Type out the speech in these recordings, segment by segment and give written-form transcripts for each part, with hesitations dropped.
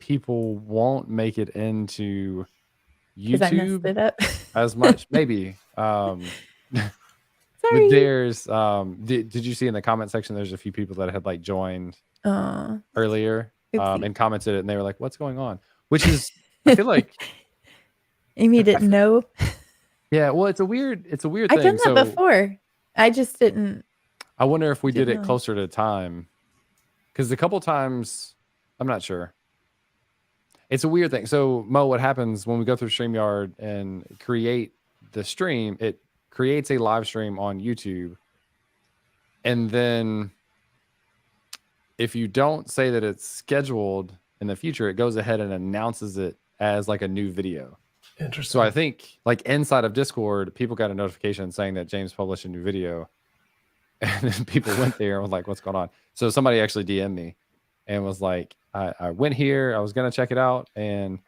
people won't make it into Because I messed YouTube it up. as much. Maybe. But Sorry. there's did you see in the comment section there's a few people that had like joined earlier and commented it, and they were like, what's going on? Which is, I feel like Amy didn't know. Yeah, well, it's a weird thing. I've done that before. I just didn't. I wonder if we did it closer to time, because a couple times, I'm not sure. It's a weird thing. So Mo, what happens when we go through StreamYard and create the stream? It creates a live stream on YouTube, and then if you don't say that it's scheduled in the future, it goes ahead and announces it as like a new video. Interesting. So I think like inside of Discord, people got a notification saying that James published a new video, and then people went there and was like, what's going on? So somebody actually DM'd me and was like, I went here, I was going to check it out, and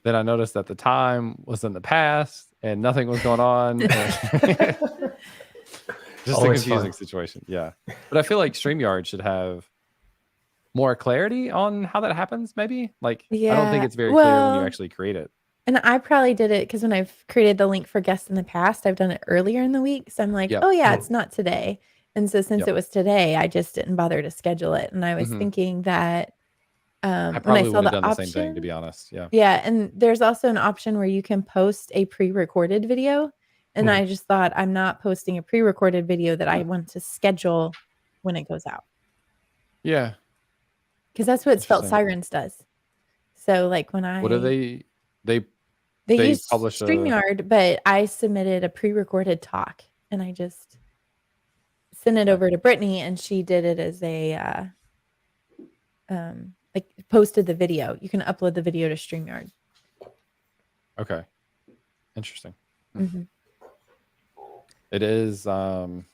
then I noticed that the time was in the past and nothing was going on. Just Always a confusing situation. Yeah. But I feel like StreamYard should have more clarity on how that happens, maybe. Like, I don't think it's very clear when you actually create it. And I probably did it because when I've created the link for guests in the past, I've done it earlier in the week. So I'm like, oh yeah, it's not today. And so since it was today, I just didn't bother to schedule it. And I was thinking that I probably would have done the same thing, to be honest. Yeah. Yeah. And there's also an option where you can post a pre-recorded video. And I just thought, I'm not posting a pre-recorded video that I want to schedule when it goes out. Yeah. Because that's what Spelt Sirens does. So like when I... What do they use publish StreamYard, but I submitted a pre-recorded talk, and I just sent it over to Brittany, and she did it as a like posted the video. You can upload the video to StreamYard. Okay, interesting. It is coming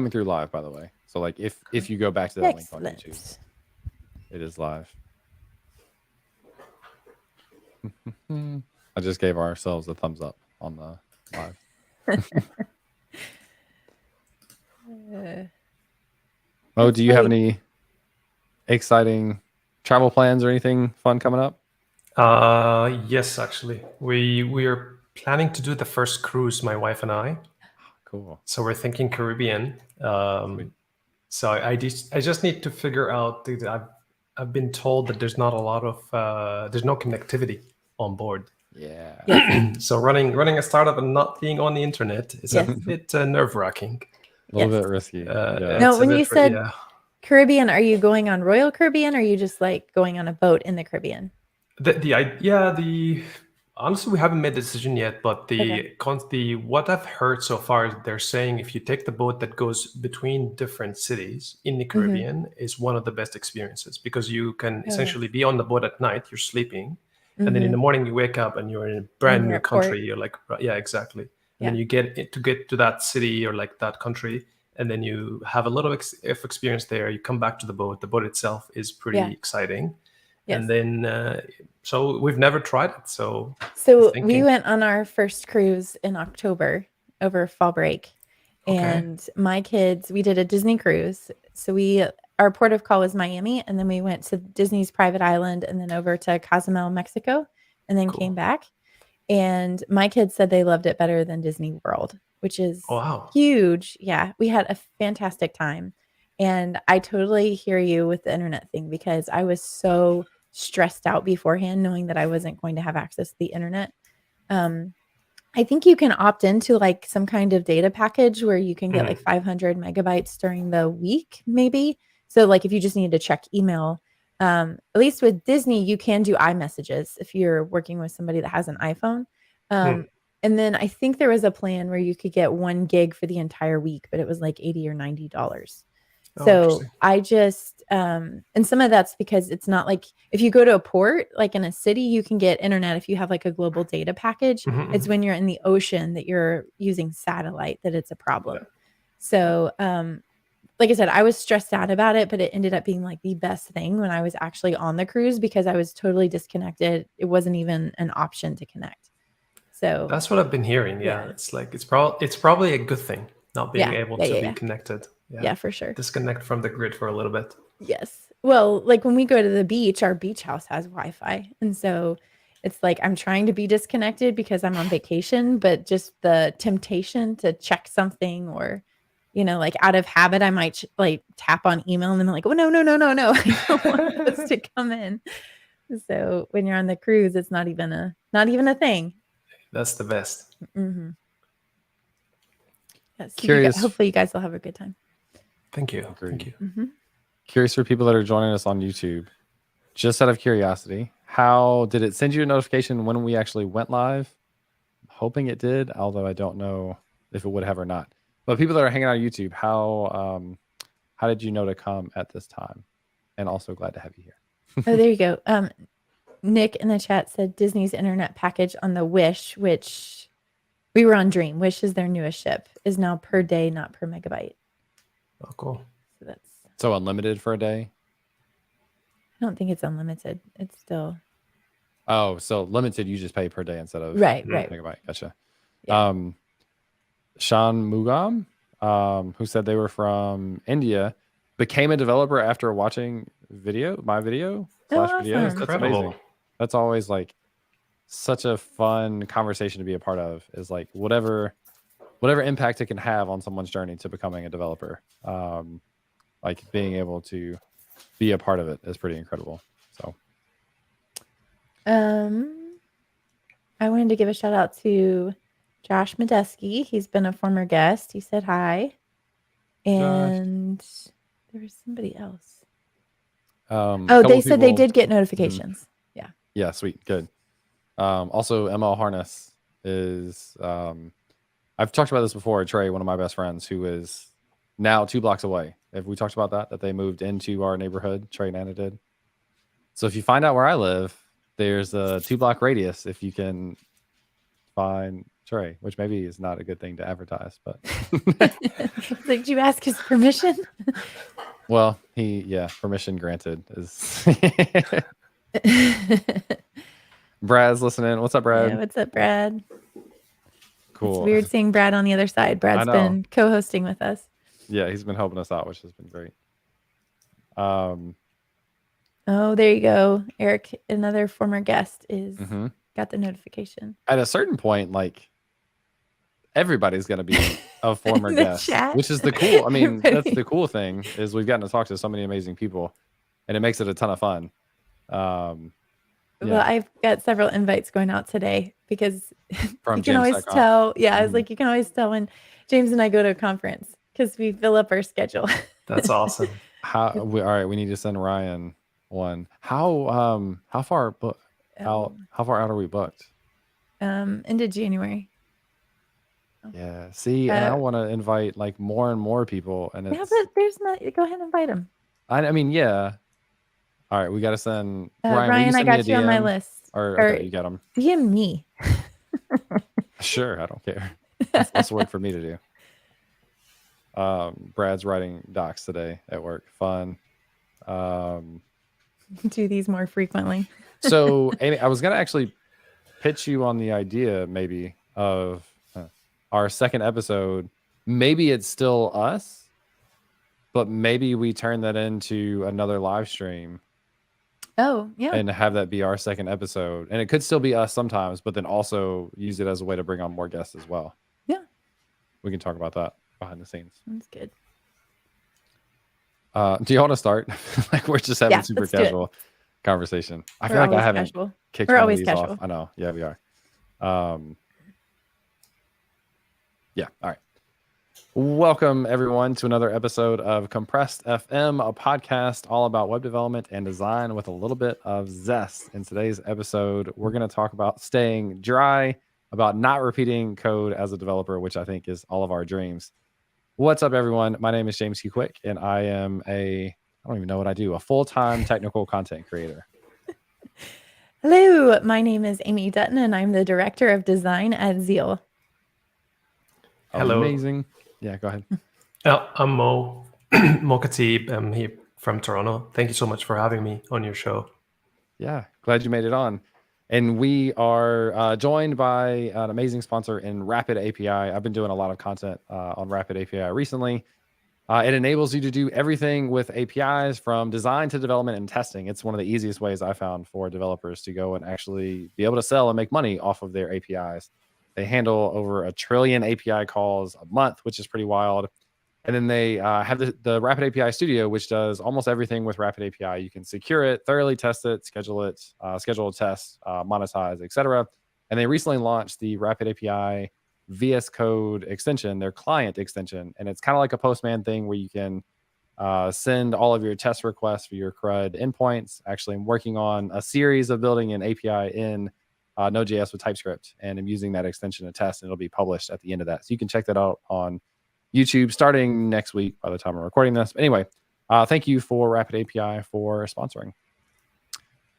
through live, by the way. So like if you go back to that link on YouTube, it is live. I just gave ourselves a thumbs up on the live. Oh, do you have any exciting travel plans or anything fun coming up? Yes, actually. We are planning to do the first cruise, my wife and I. Cool. So we're thinking Caribbean. So I just need to figure out. I've been told that there's not a lot of there's no connectivity on board. Yeah. So running a startup and not being on the internet is a bit nerve-wracking. A little bit risky. No, when you said Caribbean, are you going on Royal Caribbean, or are you just like going on a boat in the Caribbean? Honestly, we haven't made the decision yet, but what I've heard so far, they're saying if you take the boat that goes between different cities in the Caribbean is one of the best experiences, because you can essentially be on the boat at night, you're sleeping, and then in the morning you wake up and you're in a brand new country. You're like, yeah, exactly. And then you get to that city or like that country, and then you have a lot of experience there. You come back to the boat. The boat itself is pretty exciting. Yes. And then, so we've never tried it. So we went on our first cruise in October over fall break, and my kids, we did a Disney cruise. So our port of call was Miami, and then we went to Disney's private island, and then over to Cozumel, Mexico, and then came back. And my kids said they loved it better than Disney World, which is huge. Yeah, we had a fantastic time. And I totally hear you with the internet thing, because I was so stressed out beforehand knowing that I wasn't going to have access to the internet. I think you can opt into like some kind of data package where you can get like 500 megabytes during the week, maybe. So like if you just need to check email, at least with Disney, you can do iMessages if you're working with somebody that has an iPhone. And then I think there was a plan where you could get 1 gig for the entire week, but it was like $80 or $90. So I just, and some of that's because it's not like if you go to a port, like in a city, you can get internet if you have like a global data package. It's when you're in the ocean that you're using satellite that it's a problem. So, like I said, I was stressed out about it, but it ended up being like the best thing when I was actually on the cruise, because I was totally disconnected. It wasn't even an option to connect. So that's what I've been hearing. Yeah. It's like, it's probably a good thing not being able to be connected. Yeah, for sure. Disconnect from the grid for a little bit. Yes. Well, like when we go to the beach, our beach house has Wi-Fi. And so it's like I'm trying to be disconnected because I'm on vacation, but just the temptation to check something or, like out of habit, I might like tap on email and then I'm like, oh, no. I don't want those to come in. So when you're on the cruise, it's not even a thing. That's the best. Mm-hmm. Yes. Curious. Hopefully you guys will have a good time. Thank you. Agreed. Thank you. Mm-hmm. Curious for people that are joining us on YouTube, just out of curiosity, how did it send you a notification when we actually went live? I'm hoping it did, although I don't know if it would have or not. But people that are hanging out on YouTube, how did you know to come at this time? And also glad to have you here. Oh, there you go. Nick in the chat said Disney's internet package on the Wish, which we were on Dream. Wish is their newest ship, is now per day, not per megabyte. Oh, cool. So that's So unlimited for a day? I don't think it's unlimited. It's still Oh, so limited, you just pay per day instead of right. megabyte. Gotcha. Yeah. Sean Mugam, who said they were from India, became a developer after watching my video / videos. Awesome. That's Incredible. amazing. That's always like such a fun conversation to be a part of, is like whatever impact it can have on someone's journey to becoming a developer. Like being able to be a part of it is pretty incredible. So I wanted to give a shout out to Josh Medeski. He's been a former guest. He said hi. And there was somebody else. They said they did get notifications. Yeah. Yeah, sweet. Good. Also, ML Harness is I've talked about this before. Trey, one of my best friends, who is now 2 blocks away. Have we talked about that they moved into our neighborhood? Trey and Anna did. So if you find out where I live, there's a 2-block radius if you can find Trey, which maybe is not a good thing to advertise, but did you ask his permission? Well, permission granted is Brad's listening. What's up, Brad? Yeah, what's up, Brad? Cool. It's weird seeing Brad on the other side. Brad's been co-hosting with us. Yeah, he's been helping us out, which has been great. Oh, there you go. Eric, another former guest, got the notification. At a certain point, like everybody's gonna be a former guest, chat. which is the cool. I mean, that's the cool thing, is we've gotten to talk to so many amazing people, and it makes it a ton of fun. Well, I've got several invites going out today because From you can always tell. Yeah, I was Mhm. like, you can always tell when James and I go to a conference because we fill up our schedule. That's awesome. All right, we need to send Ryan one. How far out are we booked? Into January. Yeah. See, and I want to invite like more and more people, and Yeah, it's but there's not. Go ahead and invite them. I mean, yeah. All right, we got to send Ryan. will you I send me got a you on my DM? list. Or okay, you got them. DM me. Sure, I don't care. That's work for me to do. Brad's writing docs today at work. Fun. Do these more frequently. So, Amy, I was gonna actually pitch you on the idea maybe of our second episode. Maybe it's still us, but maybe we turn that into another live stream. Oh, yeah. And have that be our second episode. And it could still be us sometimes, but then also use it as a way to bring on more guests as well. Yeah. We can talk about that behind the scenes. That's good. Do you want to start? Like we're just having super let's do it. casual conversation. I feel We're like I always haven't casual. kicked We're one of always these casual. off. I know. Yeah, we are. Yeah. All right. Welcome everyone to another episode of Compressed FM, a podcast all about web development and design with a little bit of zest. In today's episode, we're going to talk about staying dry, about not repeating code as a developer, which I think is all of our dreams. What's up, everyone? My name is James Q. Quick, and I am I don't even know what I do, a full-time technical content creator. Hello, my name is Amy Dutton, and I'm the Director of Design at Zeal. Hello. Amazing. Yeah, go ahead. I'm Mo Katib. I'm here from Toronto. Thank you so much for having me on your show. Yeah, glad you made it on. And we are joined by an amazing sponsor in Rapid API. I've been doing a lot of content on Rapid API recently. It enables you to do everything with APIs from design to development and testing. It's one of the easiest ways I found for developers to go and actually be able to sell and make money off of their APIs. They handle over 1 trillion API calls a month, which is pretty wild. And then they have the Rapid API Studio, which does almost everything with Rapid API. You can secure it, thoroughly test it, schedule a test, monetize, etc. And they recently launched the Rapid API VS Code extension, their client extension. And it's kind of like a Postman thing where you can send all of your test requests for your CRUD endpoints. Actually, I'm working on a series of building an API in Node.js with TypeScript, and I'm using that extension to test, and it'll be published at the end of that. So you can check that out on YouTube starting next week by the time I'm recording this. But anyway, thank you for Rapid API for sponsoring.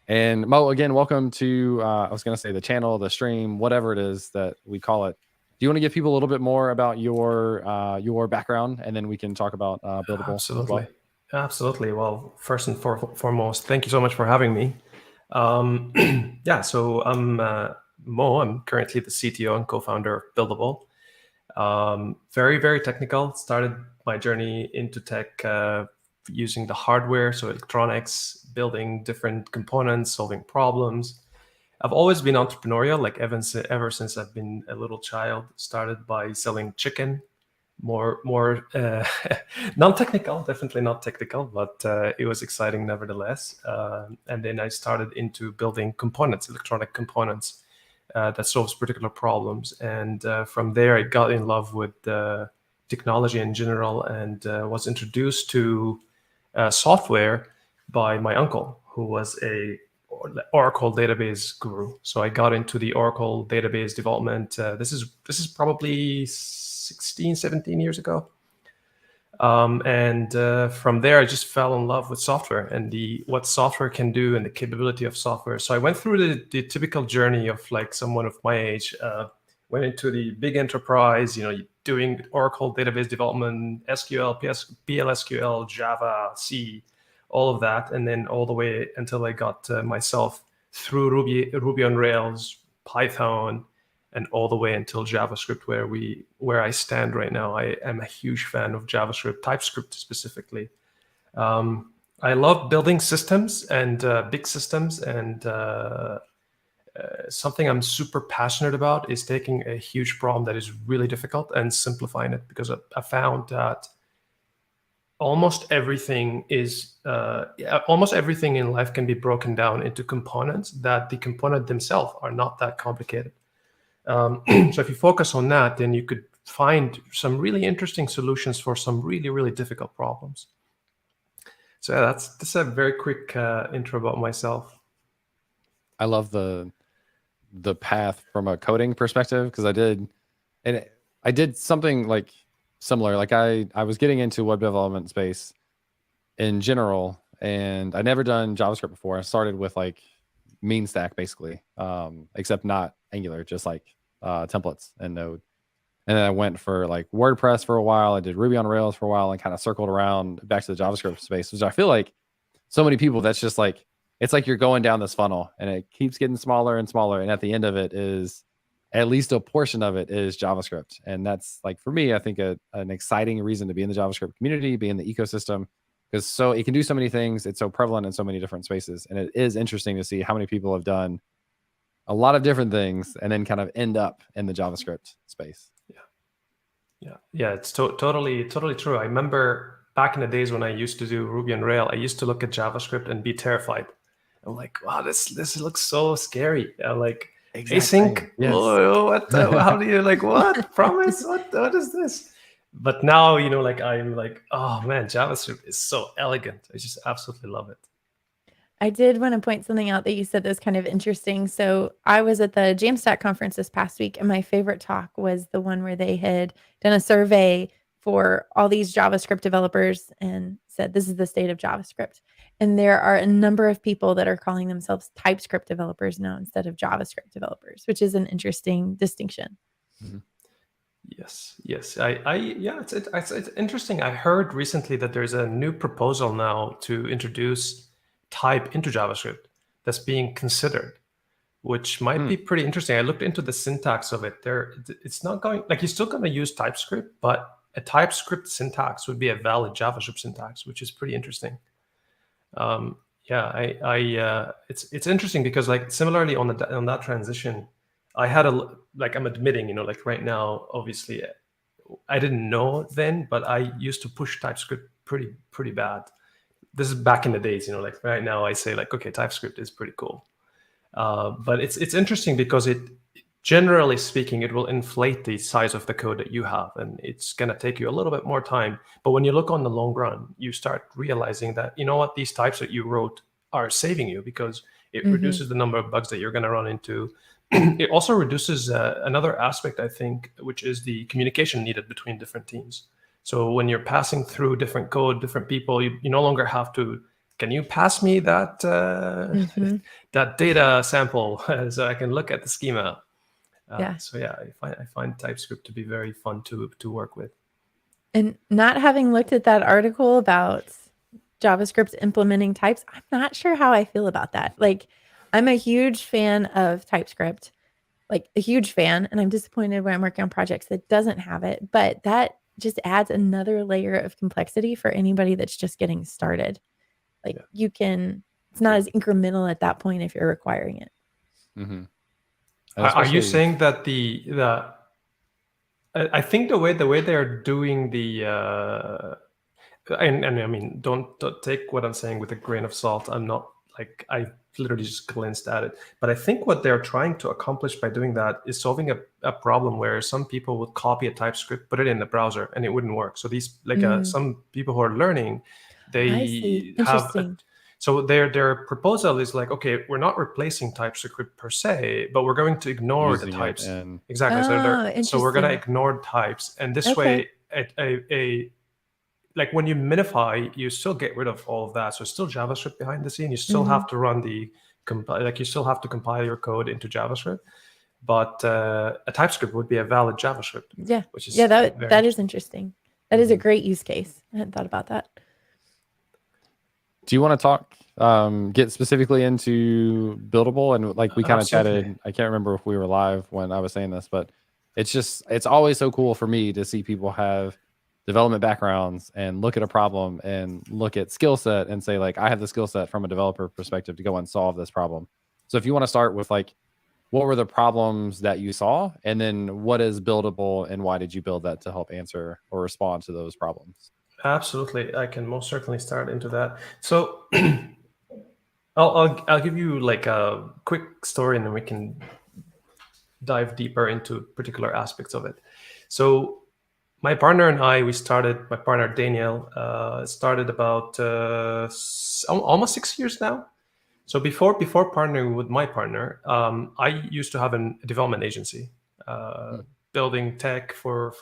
And Mo, again, welcome to, I was going to say the channel, the stream, whatever it is that we call it. Do you want to give people a little bit more about your background, and then we can talk about Buildable? Absolutely. Absolutely. Well, first and foremost, thank you so much for having me. Yeah, so I'm Mo. I'm currently the CTO and co-founder of Buildable. Very, very technical. Started my journey into tech using the hardware, so electronics, building different components, solving problems. I've always been entrepreneurial, like ever since I've been a little child. Started by selling chicken, more non-technical, definitely not technical, but it was exciting nevertheless. And then I started into building components, electronic components that solves particular problems. And from there, I got in love with technology in general, and was introduced to software by my uncle, who was a Oracle database guru. So I got into the Oracle database development. This is probably 16, 17 years ago. And from there, I just fell in love with software and what software can do and the capability of software. So I went through the typical journey of like someone of my age, went into the big enterprise, doing Oracle database development, SQL, PLSQL, Java, C, all of that. And then all the way until I got myself through Ruby on Rails, Python, and all the way until JavaScript, where I stand right now. I am a huge fan of JavaScript, TypeScript specifically. I love building systems and big systems, and something I'm super passionate about is taking a huge problem that is really difficult and simplifying it, because I found that almost everything in life can be broken down into components that the component themselves are not that complicated. So if you focus on that, then you could find some really interesting solutions for some really, really difficult problems. So yeah, that's a very quick intro about myself. I love the path from a coding perspective, because I did something like similar. Like I was getting into web development space in general, and I'd never done JavaScript before. I started with like mean stack basically, except not Angular, just like templates and Node. And then I went for like WordPress for a while. I did Ruby on Rails for a while, and kind of circled around back to the JavaScript space, which I feel like so many people, that's just like, it's like you're going down this funnel and it keeps getting smaller and smaller. And at the end of it is, at least a portion of it is JavaScript. And that's like, for me, I think an exciting reason to be in the JavaScript community, be in the ecosystem, because so it can do so many things. It's so prevalent in so many different spaces. And it is interesting to see how many people have done a lot of different things and then kind of end up in the JavaScript space. Yeah. It's totally true. I remember back in the days when I used to do Ruby on Rails, I used to look at JavaScript and be terrified. I'm like, wow, this looks so scary. Like, Exactly. async. Yes. Oh, how do you what? Promise? What is this? But now, like I'm like, oh man, JavaScript is so elegant. I just absolutely love it. I did want to point something out that you said that was kind of interesting. So I was at the Jamstack conference this past week, and my favorite talk was the one where they had done a survey for all these JavaScript developers and said, this is the state of JavaScript. And there are a number of people that are calling themselves TypeScript developers now instead of JavaScript developers, which is an interesting distinction. Mm-hmm. Yes. It's interesting. I heard recently that there's a new proposal now to introduce type into JavaScript that's being considered, which might be pretty interesting. I looked into the syntax of it. It's not going, like, you're still going to use TypeScript, but a TypeScript syntax would be a valid JavaScript syntax, which is pretty interesting. It's interesting because like similarly on that transition, I had I'm admitting, like right now, obviously, I didn't know then, but I used to push TypeScript pretty bad. This is back in the days, like right now I say like, okay, TypeScript is pretty cool. But it's interesting because generally speaking, it will inflate the size of the code that you have, and it's going to take you a little bit more time. But when you look on the long run, you start realizing that, these types that you wrote are saving you because it reduces the number of bugs that you're going to run into. It also reduces another aspect, I think, which is the communication needed between different teams. So when you're passing through different code, different people, you no longer have to, can you pass me that that data sample so I can look at the schema? So yeah, I find TypeScript to be very fun to work with. And not having looked at that article about JavaScript implementing types, I'm not sure how I feel about that. Like, I'm a huge fan of TypeScript, like a huge fan, and I'm disappointed when I'm working on projects that doesn't have it. But that just adds another layer of complexity for anybody that's just getting started. Like it's not as incremental at that point if you're requiring it. Are you saying that I think the way they're doing the and I mean, don't take what I'm saying with a grain of salt. I'm not like, I literally just glanced at it, but I think what they're trying to accomplish by doing that is solving a problem where some people would copy a TypeScript, put it in the browser, and it wouldn't work. So these some people who are learning, they have. So their proposal is like, okay, we're not replacing TypeScript per se, but we're going to ignore the types. Exactly. So we're going to ignore types, and this way, like when you minify, you still get rid of all of that. So it's still JavaScript behind the scene. You still have to run you still have to compile your code into JavaScript, but a TypeScript would be a valid JavaScript. Yeah, which is that is interesting. That is a great use case. I hadn't thought about that. Do you want to talk, get specifically into Buildable? And like we kind of chatted, I can't remember if we were live when I was saying this, but it's always so cool for me to see people have development backgrounds and look at a problem and look at skill set and say like, I have the skill set from a developer perspective to go and solve this problem. So if you want to start with like, what were the problems that you saw? And then what is Buildable and why did you build that to help answer or respond to those problems? Absolutely, I can most certainly start into that. So I'll give you like a quick story, and then we can dive deeper into particular aspects of it. So my partner and I, my partner Daniel, started about almost 6 years now. So before partnering with my partner, I used to have a development agency, building tech for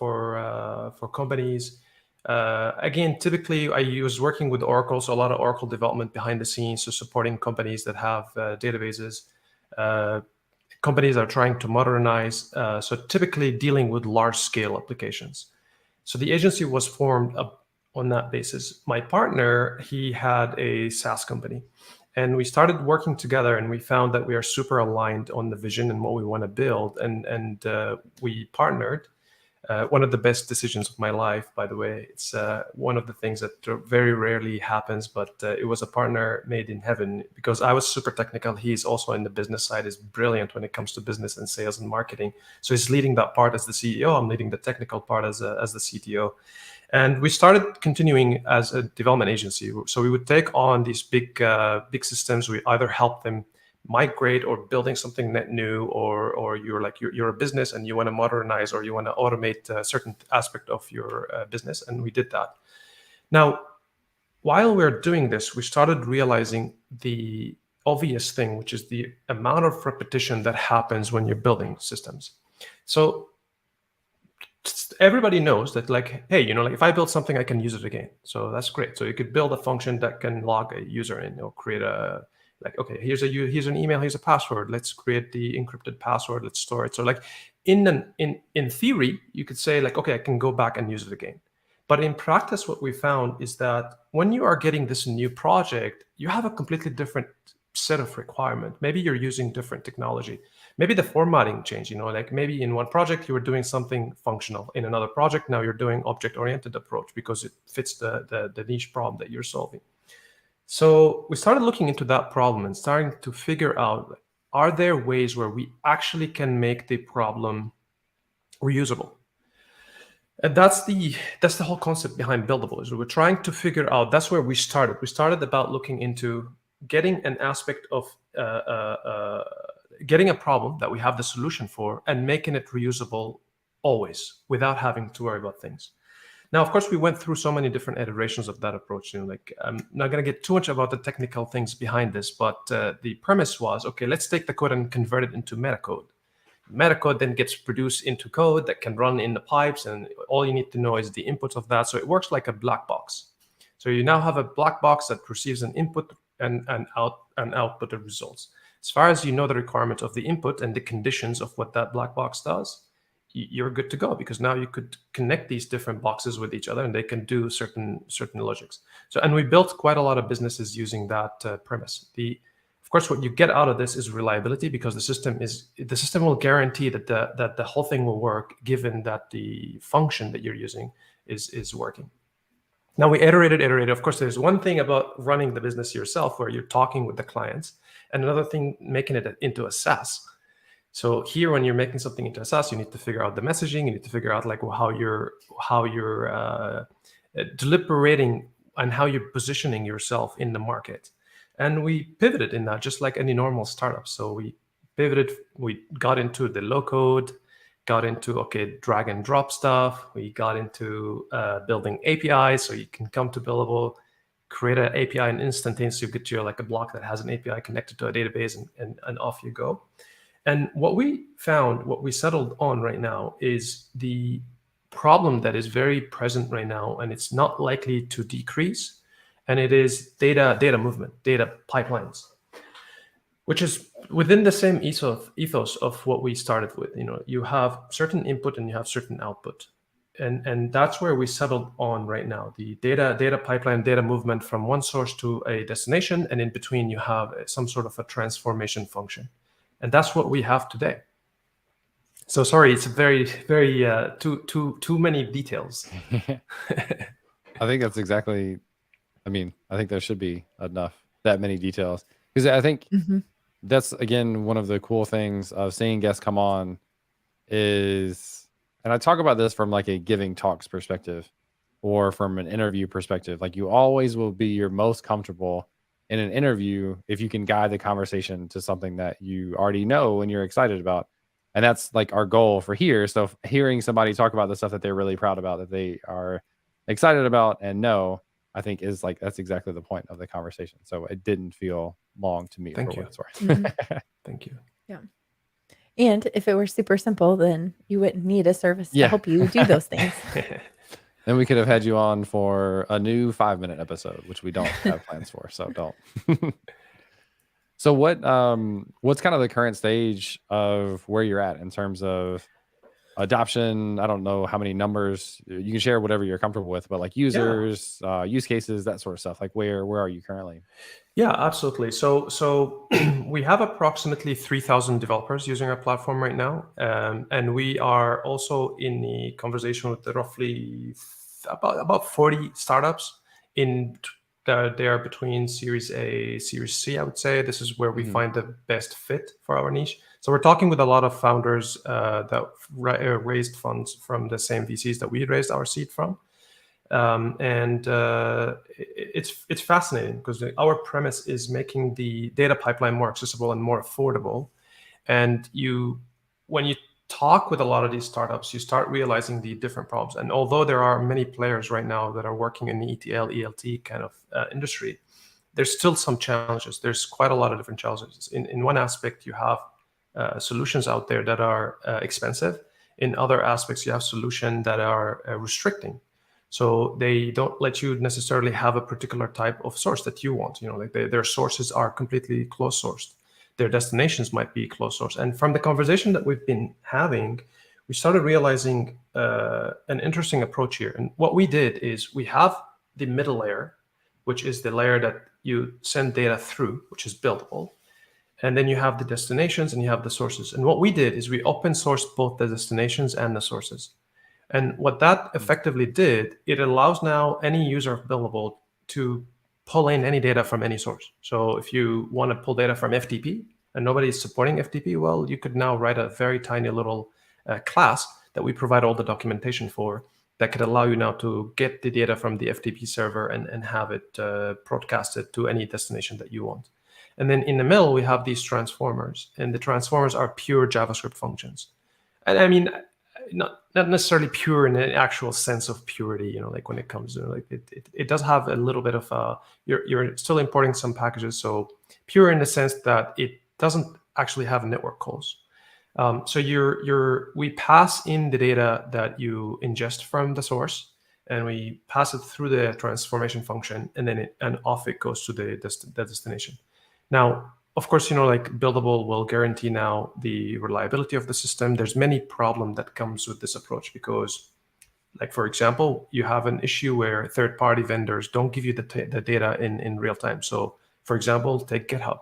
companies. Again, typically I was working with Oracle, so a lot of Oracle development behind the scenes, so supporting companies that have databases, companies that are trying to modernize, so typically dealing with large-scale applications. So the agency was formed up on that basis. My partner, he had a SaaS company, and we started working together, and we found that we are super aligned on the vision and what we want to build, and we partnered. One of the best decisions of my life, by the way. It's one of the things that very rarely happens, but it was a partner made in heaven because I was super technical. He's also in the business side, is brilliant when it comes to business and sales and marketing. So he's leading that part as the CEO. I'm leading the technical part as the CTO. And we started continuing as a development agency. So we would take on these big systems. We either help them migrate or building something net new, or you're a business and you want to modernize or you want to automate a certain aspect of your business, and we did that. Now, while we're doing this, we started realizing the obvious thing, which is the amount of repetition that happens when you're building systems. So everybody knows that, like, hey, like if I build something, I can use it again. So that's great. So you could build a function that can log a user in or create a, like, okay, here's an email, here's a password. Let's create the encrypted password. Let's store it. So like in theory, you could say like, okay, I can go back and use it again. But in practice, what we found is that when you are getting this new project, you have a completely different set of requirement. Maybe you're using different technology. Maybe the formatting changed, like maybe in one project you were doing something functional. In another project, now you're doing object-oriented approach because it fits the niche problem that you're solving. So we started looking into that problem and starting to figure out, are there ways where we actually can make the problem reusable? And that's the whole concept behind Buildable, is we're trying to figure out, that's where we started. We started about looking into getting an aspect of getting a problem that we have the solution for and making it reusable always without having to worry about things. Now, of course, we went through so many different iterations of that approach. Like, I'm not going to get too much about the technical things behind this, but the premise was, okay, let's take the code and convert it into metacode. Metacode then gets produced into code that can run in the pipes, and all you need to know is the input of that. So it works like a black box. So you now have a black box that receives an input and output of results. As far as you know the requirement of the input and the conditions of what that black box does, you're good to go, because now you could connect these different boxes with each other and they can do certain logics. So, and we built quite a lot of businesses using that premise. Of course, what you get out of this is reliability, because the system will guarantee that the whole thing will work, given that the function that you're using is working. Now we iterated. Of course, there's one thing about running the business yourself where you're talking with the clients, and another thing making it into a SaaS. So here, when you're making something into a SaaS, you need to figure out the messaging. You need to figure out how you're deliberating and how you're positioning yourself in the market. And we pivoted in that, just like any normal startup. So we pivoted. We got into the low code, got into drag and drop stuff. We got into building APIs, so you can come to Buildable, create an API, and instantaneously you get to a block that has an API connected to a database, and off you go. And what we found, what we settled on right now, is the problem that is very present right now, and it's not likely to decrease. And it is data movement, data pipelines, which is within the same ethos of what we started with. You have certain input and you have certain output. And that's where we settled on right now, the data pipeline, data movement from one source to a destination. And in between, you have some sort of a transformation function. And that's what we have today. So sorry, it's very, very too many details. I think that's exactly, I think there should be that many details. Because I think that's, again, one of the cool things of seeing guests come on is, and I talk about this from a giving talks perspective or from an interview perspective, you always will be your most comfortable in an interview if you can guide the conversation to something that you already know and you're excited about. And that's our goal for here. So hearing somebody talk about the stuff that they're really proud about, that they are excited about and know, I think is that's exactly the point of the conversation. So it didn't feel long to me. Thank you. What it's worth. Thank you. Yeah. And if it were super simple, then you wouldn't need a service to help you do those things. Then we could have had you on for a new 5-minute episode, which we don't have plans for. So don't. So what's kind of the current stage of where you're at in terms of adoption? I don't know how many numbers you can share, whatever you're comfortable with, but users, use cases, that sort of stuff. Where are you currently? Yeah, absolutely. So we have approximately 3,000 developers using our platform right now. And we are also in the conversation with roughly about 40 startups they are between Series A, Series C, I would say. This is where we find the best fit for our niche. So we're talking with a lot of founders that raised funds from the same VCs that we raised our seed from. It's fascinating because our premise is making the data pipeline more accessible and more affordable. And when you talk with a lot of these startups, you start realizing the different problems. And although there are many players right now that are working in the ETL, ELT kind of industry, there's still some challenges. There's quite a lot of different challenges. In one aspect, you have solutions out there that are expensive. In other aspects, you have solutions that are restricting. So they don't let you necessarily have a particular type of source that you want. Their sources are completely closed sourced. Their destinations might be closed source. And from the conversation that we've been having, we started realizing an interesting approach here. And what we did is we have the middle layer, which is the layer that you send data through, which is buildable. And then you have the destinations and you have the sources. And what we did is we open sourced both the destinations and the sources. And what that effectively did, it allows now any user of Buildable to pull in any data from any source. So if you want to pull data from FTP and nobody is supporting FTP, well, you could now write a very tiny little class that we provide all the documentation for that could allow you now to get the data from the FTP server and have it broadcasted to any destination that you want. And then in the middle, we have these transformers, and the transformers are pure JavaScript functions. And I mean, not necessarily pure in the actual sense of purity, like when it comes to like it does have a little bit of you're still importing some packages, so pure in the sense that it doesn't actually have network calls. So we pass in the data that you ingest from the source, and we pass it through the transformation function, and then off it goes to the destination. Now, of course, like Buildable will guarantee now the reliability of the system. There's many problems that comes with this approach because, like, for example, you have an issue where third-party vendors don't give you the data in real time. So, for example, take GitHub.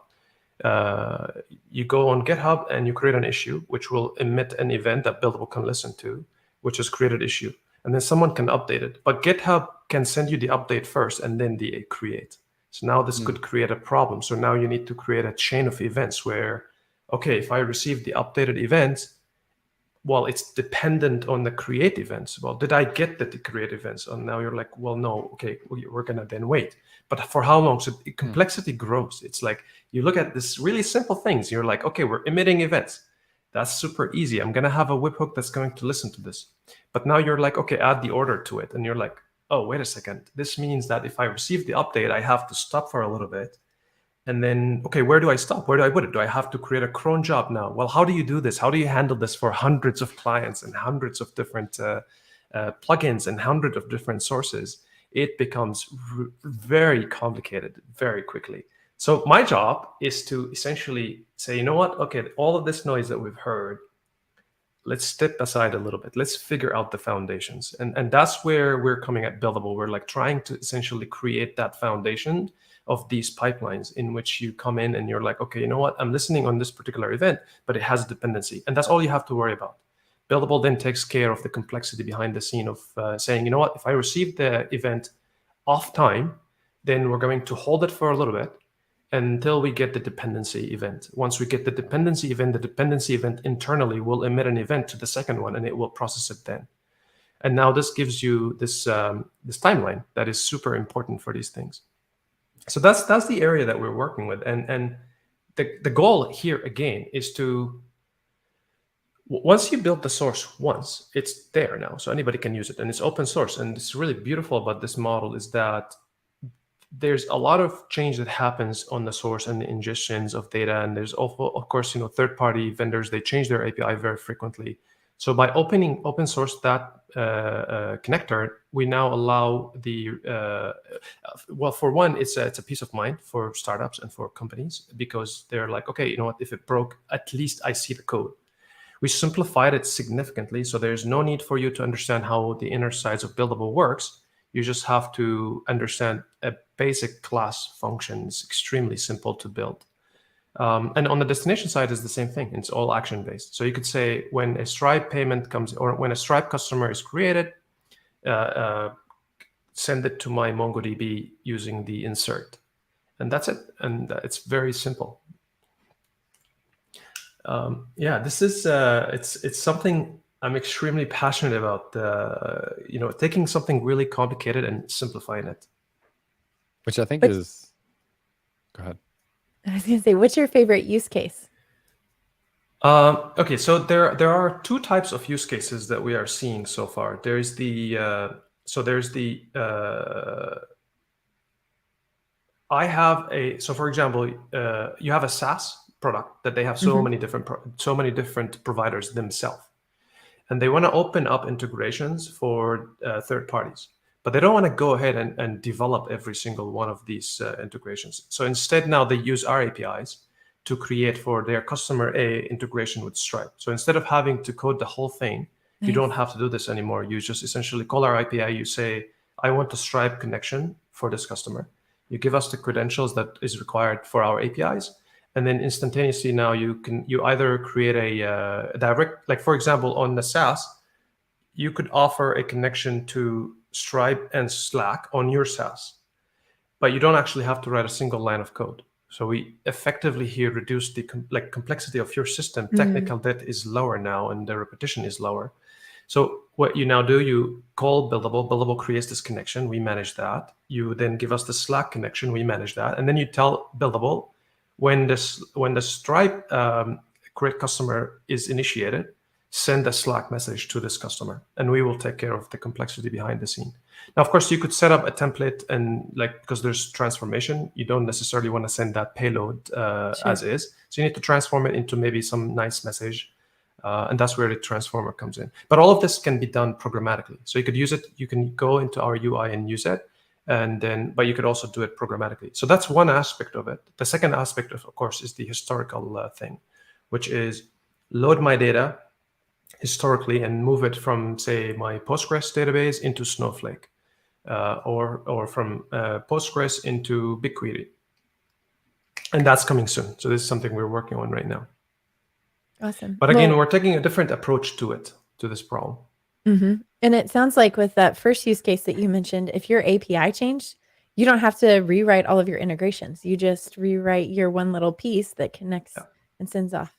You go on GitHub and you create an issue, which will emit an event that Buildable can listen to, which is created issue. And then someone can update it. But GitHub can send you the update first and then the create. So now this could create a problem. So now you need to create a chain of events where, okay, if I receive the updated event, well, it's dependent on the create events. Well, did I get the create events? And now you're like, well, no, okay, we're going to then wait. But for how long? So complexity grows. It's like you look at this really simple things. You're like, okay, we're emitting events. That's super easy. I'm going to have a webhook that's going to listen to this. But now you're like, okay, add the order to it. And you're like, oh, wait a second. This means that if I receive the update, I have to stop for a little bit. And then, okay, where do I stop? Where do I put it? Do I have to create a cron job now? Well, how do you do this? How do you handle this for hundreds of clients and hundreds of different plugins and hundreds of different sources? It becomes very complicated very quickly. So my job is to essentially say, you know what? Okay, all of this noise that we've heard, let's step aside a little bit. Let's figure out the foundations. And that's where we're coming at Buildable. We're like trying to essentially create that foundation of these pipelines in which you come in and you're like, okay, you know what? I'm listening on this particular event, but it has a dependency. And that's all you have to worry about. Buildable then takes care of the complexity behind the scene of saying, you know what? If I receive the event off time, then we're going to hold it for a little bit until we get the dependency event. Once we get the dependency event internally will emit an event to the second one, and it will process it then. And now this gives you this this timeline that is super important for these things. So that's the area that we're working with, and the goal here again is to, once you build the source once, it's there now, so anybody can use it, and it's open source. And it's really beautiful about this model is that there's a lot of change that happens on the source and the ingestions of data. And there's also, of course, third-party vendors, they change their API very frequently. So by open source that connector, we now allow the, well, for one, it's a peace of mind for startups and for companies, because they're like, okay, you know what, if it broke, at least I see the code. We simplified it significantly. So there's no need for you to understand how the inner sides of Buildable works. You just have to understand a basic class function. It's extremely simple to build. And on the destination side is the same thing. It's all action-based. So you could say when a Stripe payment comes, or when a Stripe customer is created, send it to my MongoDB using the insert. And that's it. And it's very simple. Yeah, this is, it's something I'm extremely passionate about, taking something really complicated and simplifying it. Which I think is, go ahead. I was going to say, what's your favorite use case? Okay, so there are two types of use cases that we are seeing so far. There's the, for example, you have a SaaS product that they have so many different providers themselves. And they want to open up integrations for third parties, but they don't want to go ahead and develop every single one of these integrations. So instead, now they use our APIs to create for their customer a integration with Stripe. So instead of having to code the whole thing, you don't have to do this anymore. You just essentially call our API. You say, I want a Stripe connection for this customer. You give us the credentials that is required for our APIs, and then instantaneously now you either create a direct, like for example on the SaaS, you could offer a connection to Stripe and Slack on your SaaS, but you don't actually have to write a single line of code. So we effectively here reduce the complexity of your system. Technical debt is lower now, and the repetition is lower. So what you now do, you call Buildable. Buildable creates this connection. We manage that. You then give us the Slack connection. We manage that, and then you tell Buildable when the Stripe create customer is initiated, send a Slack message to this customer, and we will take care of the complexity behind the scene. Now, of course, you could set up a template, and because there's transformation, you don't necessarily want to send that payload as is. So you need to transform it into maybe some nice message, and that's where the transformer comes in. But all of this can be done programmatically. So you could use it. You can go into our UI and use it, but you could also do it programmatically. So that's one aspect of it. The second aspect, of course, is the historical thing, which is load my data historically and move it from, say, my Postgres database into Snowflake, or from Postgres into BigQuery. And that's coming soon. So this is something we're working on right now. Awesome. But again, we're taking a different approach to this problem. And it sounds like with that first use case that you mentioned, if your API changed, you don't have to rewrite all of your integrations. You just rewrite your one little piece that connects and sends off.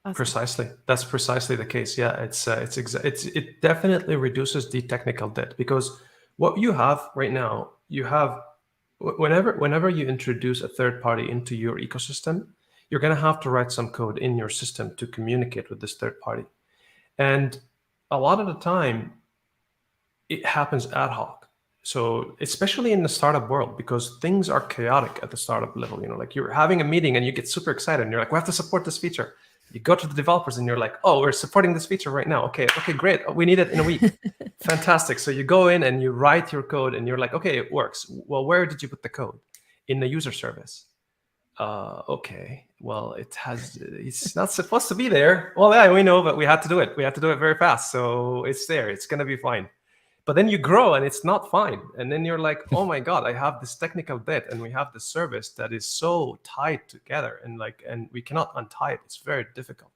Awesome. Precisely. That's precisely the case. Yeah, it definitely reduces the technical debt, because what you have right now, you have whenever you introduce a third party into your ecosystem, you're going to have to write some code in your system to communicate with this third party. And a lot of the time, it happens ad hoc. So especially in the startup world, because things are chaotic at the startup level, like you're having a meeting and you get super excited and you're like, we have to support this feature. You go to the developers and you're like, oh, we're supporting this feature right now. Okay, great. We need it in a week. Fantastic. So you go in and you write your code and you're like, okay, it works. Well, where did you put the code? In the user service. Okay, well, it's not supposed to be there. Well, yeah, we know, but we had to do it. We had to do it very fast. So it's there. It's going to be fine. But then you grow and it's not fine. And then you're like, oh my God, I have this technical debt and we have this service that is so tied together and we cannot untie it. It's very difficult.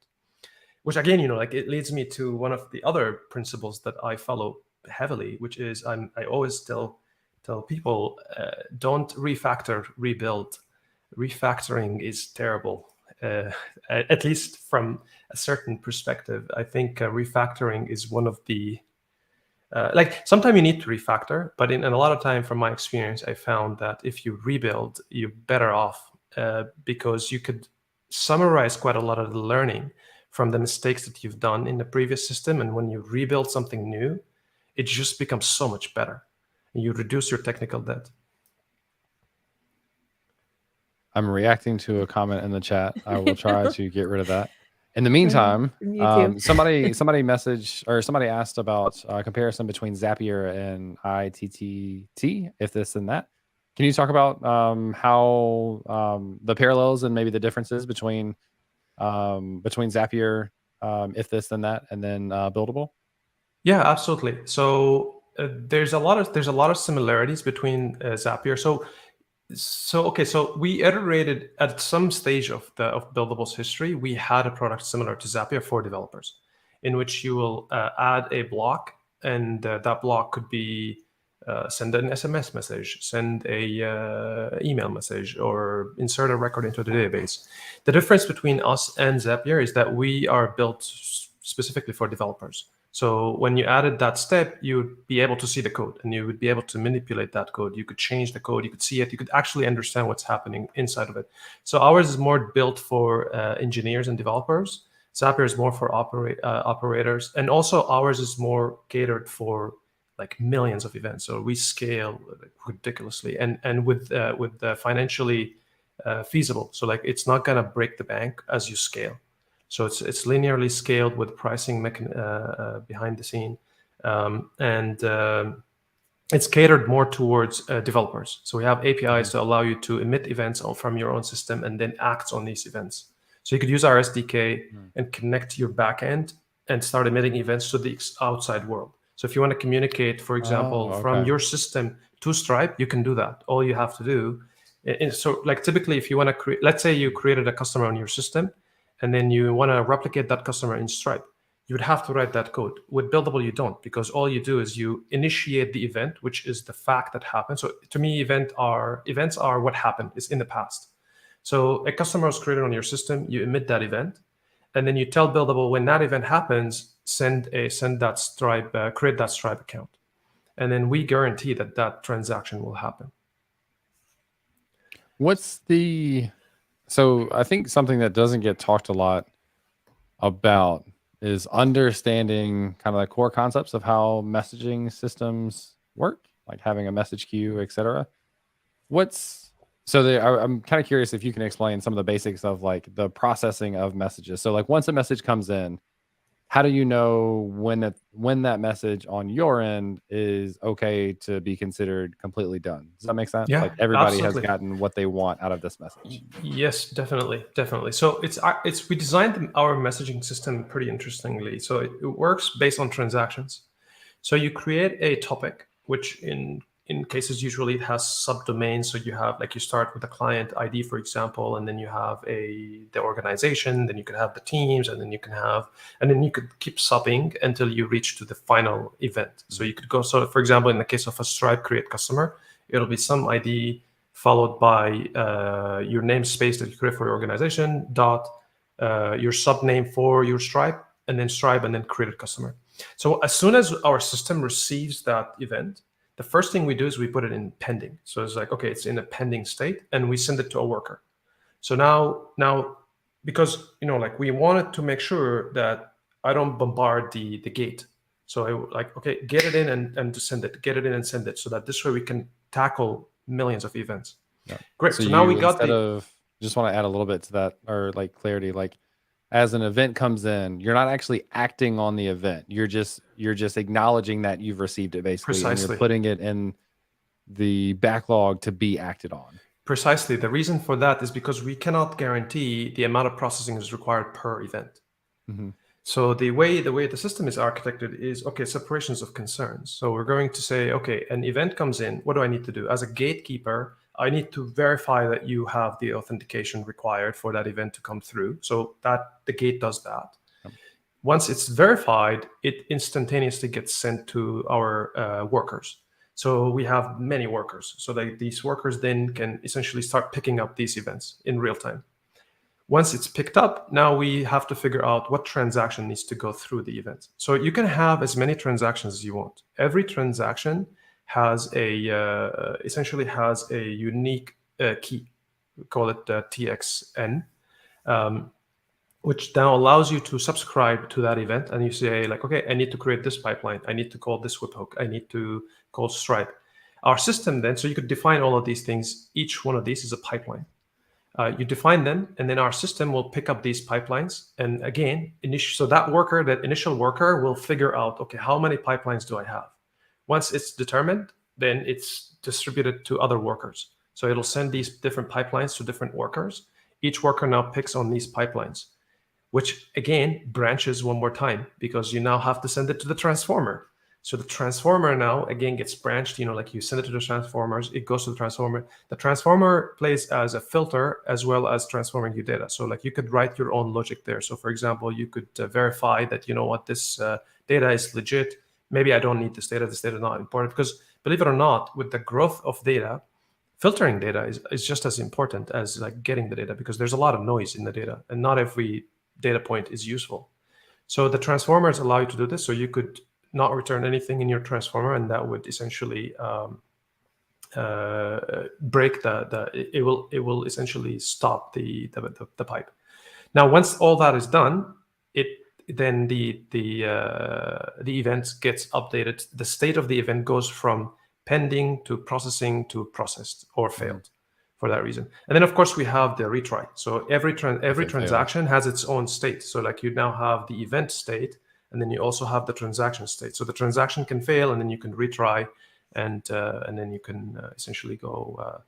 Which again, it leads me to one of the other principles that I follow heavily, which is I always tell people, don't refactor, rebuild. Refactoring is terrible, at least from a certain perspective. I think refactoring is one of the sometimes you need to refactor, but in a lot of time, from my experience, I found that if you rebuild, you're better off because you could summarize quite a lot of the learning from the mistakes that you've done in the previous system. And when you rebuild something new, it just becomes so much better. And you reduce your technical debt. I'm reacting to a comment in the chat. I will try to get rid of that. In the meantime, somebody messaged, or somebody asked about comparison between Zapier and ITTT, if this and that. Can you talk about how the parallels and maybe the differences between Zapier, if this then that, and then Buildable? Yeah, absolutely. So there's a lot of similarities between Zapier. So we iterated at some stage of Buildable's history. We had a product similar to Zapier for developers, in which you will add a block, and that block could be send an SMS message, send a email message, or insert a record into the database. The difference between us and Zapier is that we are built specifically for developers. So when you added that step, you would be able to see the code and you would be able to manipulate that code. You could change the code, you could see it, you could actually understand what's happening inside of it. So ours is more built for engineers and developers. Zapier is more for operators. And also ours is more catered for millions of events. So we scale ridiculously and with financially feasible. So it's not gonna break the bank as you scale. So it's linearly scaled with pricing behind the scene, and it's catered more towards developers. So we have APIs to allow you to emit events from your own system and then act on these events. So you could use our SDK and connect your backend and start emitting events to the outside world. So if you want to communicate, for example, from your system to Stripe, you can do that. All you have to do So like typically, if you want to create, let's say you created a customer on your system, and then you want to replicate that customer in Stripe, you would have to write that code. With Buildable, you don't, because all you do is you initiate the event, which is the fact that happened. So to me, events are what happened. It's in the past. So a customer was created on your system, you emit that event, and then you tell Buildable when that event happens, create that Stripe account, and then we guarantee that that transaction will happen. So I think something that doesn't get talked a lot about is understanding kind of the core concepts of how messaging systems work, like having a message queue, etc. I'm kind of curious if you can explain some of the basics of like the processing of messages. So like once a message comes in, how do you know when that message on your end is okay to be considered completely done? Does that make sense? Yeah, like everybody absolutely. has gotten what they want out of this message. Yes, definitely. So we designed our messaging system pretty interestingly. So it works based on transactions. So you create a topic, which in cases usually it has subdomains. So you have, like, you start with a client ID, for example, and then you have the organization, then you can have the teams, and then you could keep subbing until you reach to the final event. So you could go, so for example, in the case of a Stripe create customer, it'll be some ID followed by your namespace that you create for your organization, your subname for your Stripe, and then create a customer. So as soon as our system receives that event, the first thing we do is we put it in pending. So it's like, okay, it's in a pending state, and we send it to a worker. So now, because like we wanted to make sure that I don't bombard the gate. So I like, okay, get it in and to send it, get it in and send it, so that this way we can tackle millions of events. Yeah. Great. So now we got just want to add a little bit to that, or like clarity, like as an event comes in, you're not actually acting on the event. You're just acknowledging that you've received it, basically. Precisely. And you're putting it in the backlog to be acted on. Precisely. The reason for that is because we cannot guarantee the amount of processing is required per event. Mm-hmm. So the way the system is architected is, okay, separations of concerns. So we're going to say, okay, an event comes in. What do I need to do? As a gatekeeper, I need to verify that you have the authentication required for that event to come through. So that the gate does that. Once it's verified, it instantaneously gets sent to our workers. So we have many workers. So these workers then can essentially start picking up these events in real time. Once it's picked up, now we have to figure out what transaction needs to go through the event. So you can have as many transactions as you want. Every transaction has essentially has a unique key. We call it TXN, which now allows you to subscribe to that event. And you say, like, okay, I need to create this pipeline. I need to call this webhook. I need to call Stripe. Our system then, so you could define all of these things. Each one of these is a pipeline. You define them, and then our system will pick up these pipelines. And again, so that initial worker will figure out, okay, how many pipelines do I have? Once it's determined, then it's distributed to other workers. So it'll send these different pipelines to different workers. Each worker now picks on these pipelines, which again branches one more time, because you now have to send it to the transformer. So the transformer now again gets branched, like you send it to the transformers, it goes to the transformer. The transformer plays as a filter as well as transforming your data. So like you could write your own logic there. So for example, you could verify that, this data is legit. Maybe I don't need this data is not important, because believe it or not, with the growth of data, filtering data is just as important as like getting the data, because there's a lot of noise in the data and not every data point is useful. So the transformers allow you to do this. So you could not return anything in your transformer, and that would essentially break it will essentially stop the pipe. Now, once all that is done, then the event gets updated. The state of the event goes from pending to processing to processed or failed for that reason. And then of course we have the retry. So every transaction has its own state. So like you now have the event state, and then you also have the transaction state. So the transaction can fail, and then you can retry, and then you can essentially go.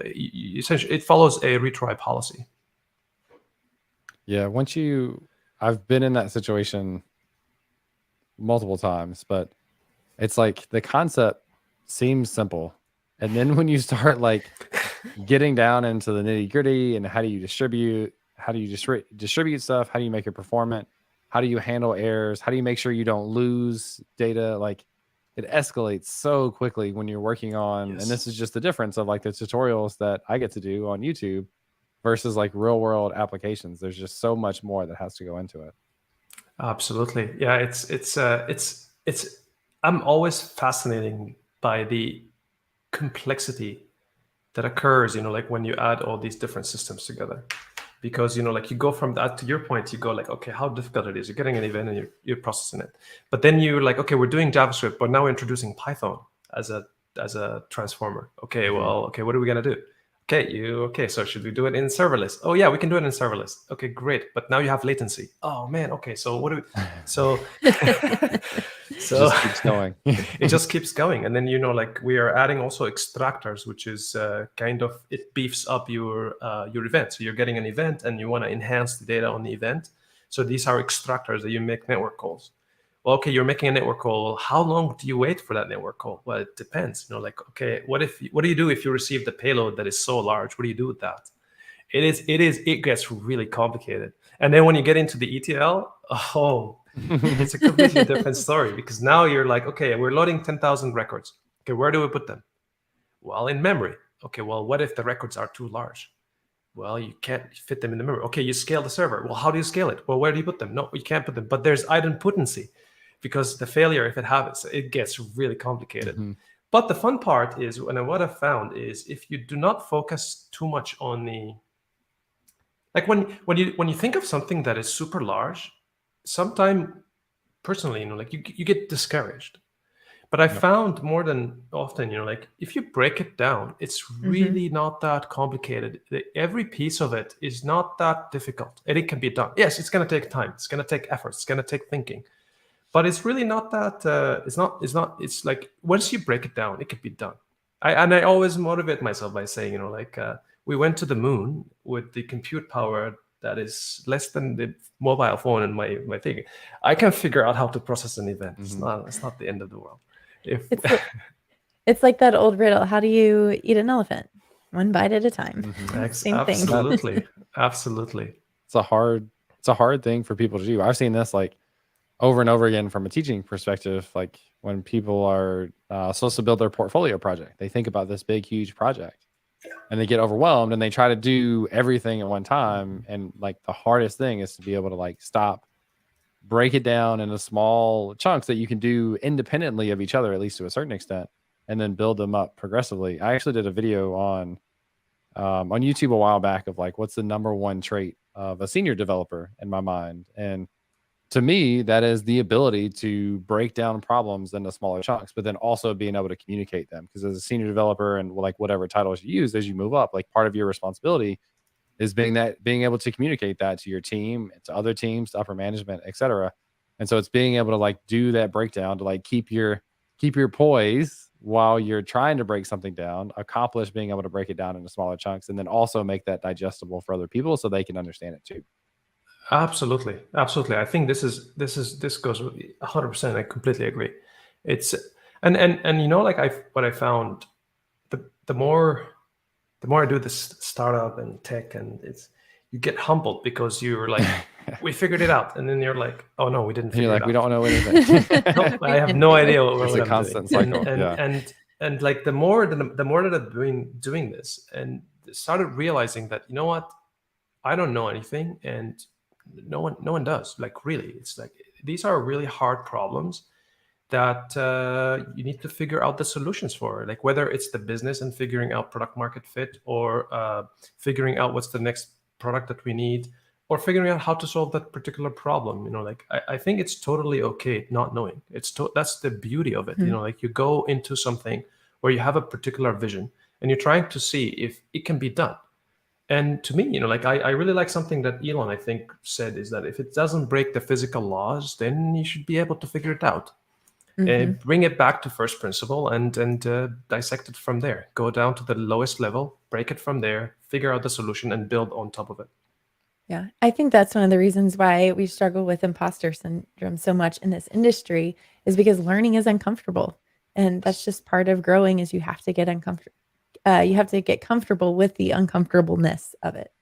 Essentially, it follows a retry policy. Yeah, I've been in that situation multiple times, but it's like the concept seems simple, and then when you start like getting down into the nitty gritty and how do you distribute stuff? How do you make it performant? How do you handle errors? How do you make sure you don't lose data? Like, it escalates so quickly when you're working on, and this is just the difference of like the tutorials that I get to do on YouTube versus like real world applications. There's just so much more that has to go into it. Absolutely. Yeah, it's I'm always fascinated by the complexity that occurs, like when you add all these different systems together. Because, like you go from that, to your point, you go like, okay, how difficult it is. You're getting an event and you're processing it. But then you're like, okay, we're doing JavaScript, but now we're introducing Python as a transformer. Okay, what are we going to do? Okay, so should we do it in serverless? Oh yeah, we can do it in serverless. Okay, great. But now you have latency. Oh man, okay, so what do we so so just keeps going. It just keeps going. And then like we are adding also extractors, which is kind of, it beefs up your event. So you're getting an event and you want to enhance the data on the event. So these are extractors that you make network calls. Well, okay, you're making a network call. How long do you wait for that network call? Well, it depends. Like, okay, what do you do if you receive the payload that is so large? What do you do with that? It gets really complicated. And then when you get into the ETL, it's a completely different story, because now you're like, okay, we're loading 10,000 records. Okay, where do we put them? Well, in memory. Okay, well, what if the records are too large? Well, you can't fit them in the memory. Okay, you scale the server. Well, how do you scale it? Well, where do you put them? No, you can't put them. But there's idempotency, because the failure, if it happens, it gets really complicated. Mm-hmm. But the fun part is, and what I've found is, if you do not focus too much on the, like when you think of something that is super large, sometimes personally, like you get discouraged. But I found more than often, like if you break it down, it's really not that complicated. Every piece of it is not that difficult, and it can be done. Yes, it's going to take time. It's going to take effort. It's going to take thinking. But it's really not that. It's like once you break it down, it can be done. I always motivate myself by saying, we went to the moon with the compute power that is less than the mobile phone and my thing. I can figure out how to process an event. It's not the end of the world. It's like that old riddle. How do you eat an elephant? One bite at a time. Same thing. Absolutely. It's a hard thing for people to do. I've seen this like over and over again from a teaching perspective. Like when people are supposed to build their portfolio project, they think about this big, huge project and they get overwhelmed and they try to do everything at one time. And like the hardest thing is to be able to like stop, break it down into small chunks that you can do independently of each other, at least to a certain extent, and then build them up progressively. I actually did a video on YouTube a while back of like, what's the number one trait of a senior developer in my mind? And to me, that is the ability to break down problems into smaller chunks, but then also being able to communicate them. Because as a senior developer and like whatever titles you use as you move up, like part of your responsibility is being able to communicate that to your team, to other teams, to upper management, etc. And so it's being able to like do that breakdown to like keep your poise while you're trying to break something down, accomplish being able to break it down into smaller chunks, and then also make that digestible for other people so they can understand it too. Absolutely. I think this goes 100%. I completely agree. It's and like what I found, the more I do this startup and tech, and you get humbled because you're like, we figured it out, and then you're like, oh no, we didn't figure it out. We don't know anything. No, I have no idea what it's I'm a constant cycle. And like the more that I'm doing this, and started realizing that, you know what, I don't know anything, and no one does. Like really, it's like these are really hard problems that you need to figure out the solutions for, like whether it's the business and figuring out product market fit, or figuring out what's the next product that we need, or figuring out how to solve that particular problem. Like I think it's totally okay not knowing. That's the beauty of it. Like you go into something where you have a particular vision and you're trying to see if it can be done. And to me, like I really like something that Elon, I think, said, is that if it doesn't break the physical laws, then you should be able to figure it out. And bring it back to first principle and dissect it from there. Go down to the lowest level, break it from there, figure out the solution, and build on top of it. Yeah, I think that's one of the reasons why we struggle with imposter syndrome so much in this industry, is because learning is uncomfortable. And that's just part of growing, is you have to get you have to get comfortable with the uncomfortableness of it.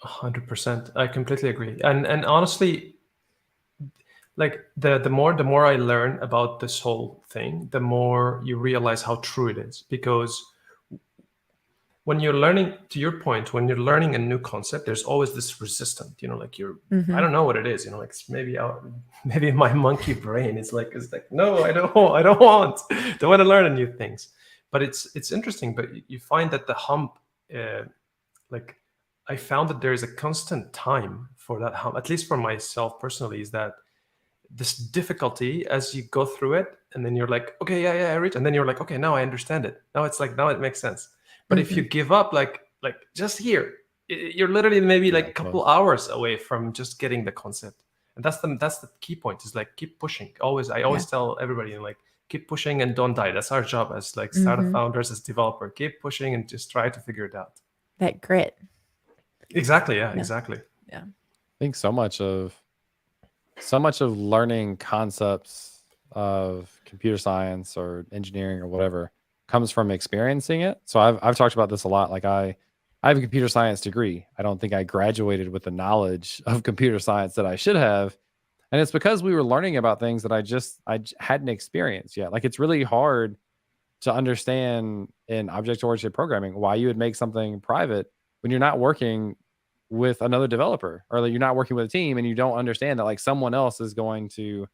100%. I completely agree. And honestly, like the more I learn about this whole thing, the more you realize how true it is. Because when you're learning, to your point, when you're learning a new concept, there's always this resistance, like I don't know what it is, like it's maybe my monkey brain is like, no, I don't want to learn new things. But it's interesting, but you find that the hump, like I found that there is a constant time for that hump, at least for myself personally, is that this difficulty as you go through it, and then you're like, okay, yeah, I reach, and then you're like, okay, now I understand it. Now it's like, now it makes sense. But if you give up, like just here, you're literally maybe like a couple hours away from just getting the concept. And that's the key point, is like, keep pushing. I always tell everybody, like, keep pushing and don't die. That's our job as like startup founders, as developer. Keep pushing and just try to figure it out. That grit. Exactly. Yeah. Exactly. Yeah. I think so much of learning concepts of computer science or engineering or whatever comes from experiencing it. So I've talked about this a lot. Like I have a computer science degree. I don't think I graduated with the knowledge of computer science that I should have. And it's because we were learning about things that I hadn't experienced yet. Like it's really hard to understand in object-oriented programming why you would make something private when you're not working with another developer, or like you're not working with a team, and you don't understand that like someone else is going to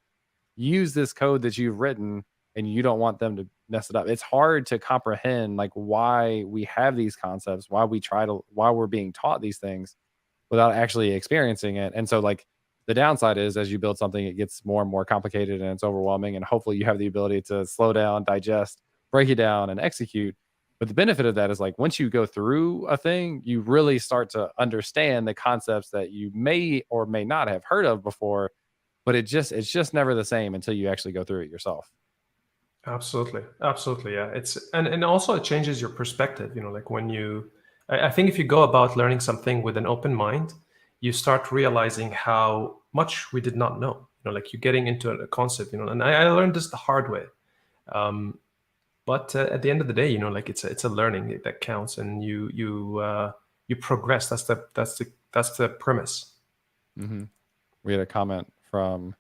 use this code that you've written and you don't want them to mess it up. It's hard to comprehend like why we have these concepts, why we're being taught these things without actually experiencing it. And so like the downside is, as you build something, it gets more and more complicated and it's overwhelming, and hopefully you have the ability to slow down, digest, break it down, and execute. But the benefit of that is like once you go through a thing, you really start to understand the concepts that you may or may not have heard of before, but it's just never the same until you actually go through it yourself. Absolutely. Yeah. It's and also it changes your perspective, like when I think if you go about learning something with an open mind, you start realizing how much we did not know, like you're getting into a concept, and I learned this the hard way. But at the end of the day, like it's a learning that counts, and you progress. That's the premise. Mm-hmm. We had a comment from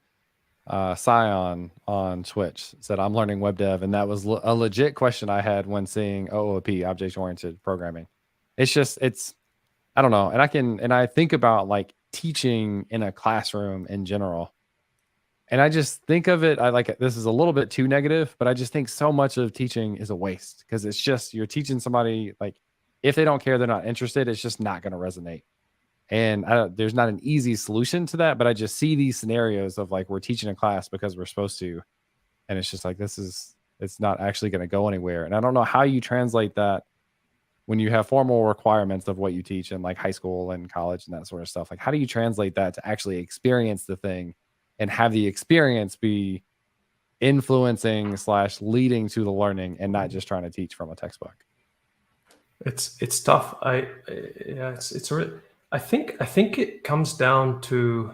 Scion on Twitch. Said, I'm learning web dev, and that was a legit question I had when seeing OOP, object-oriented programming. It's I don't know, and I think about like teaching in a classroom in general. And I just think of it, this is a little bit too negative, but I just think so much of teaching is a waste, because it's just, you're teaching somebody, like, if they don't care, they're not interested, it's just not going to resonate. And there's not an easy solution to that, but I just see these scenarios of like, we're teaching a class because we're supposed to, and it's just like, it's not actually going to go anywhere. And I don't know how you translate that when you have formal requirements of what you teach in like high school and college and that sort of stuff. Like, how do you translate that to actually experience the thing and have the experience be influencing / leading to the learning, and not just trying to teach from a textbook? It's tough. It's really, I think it comes down to,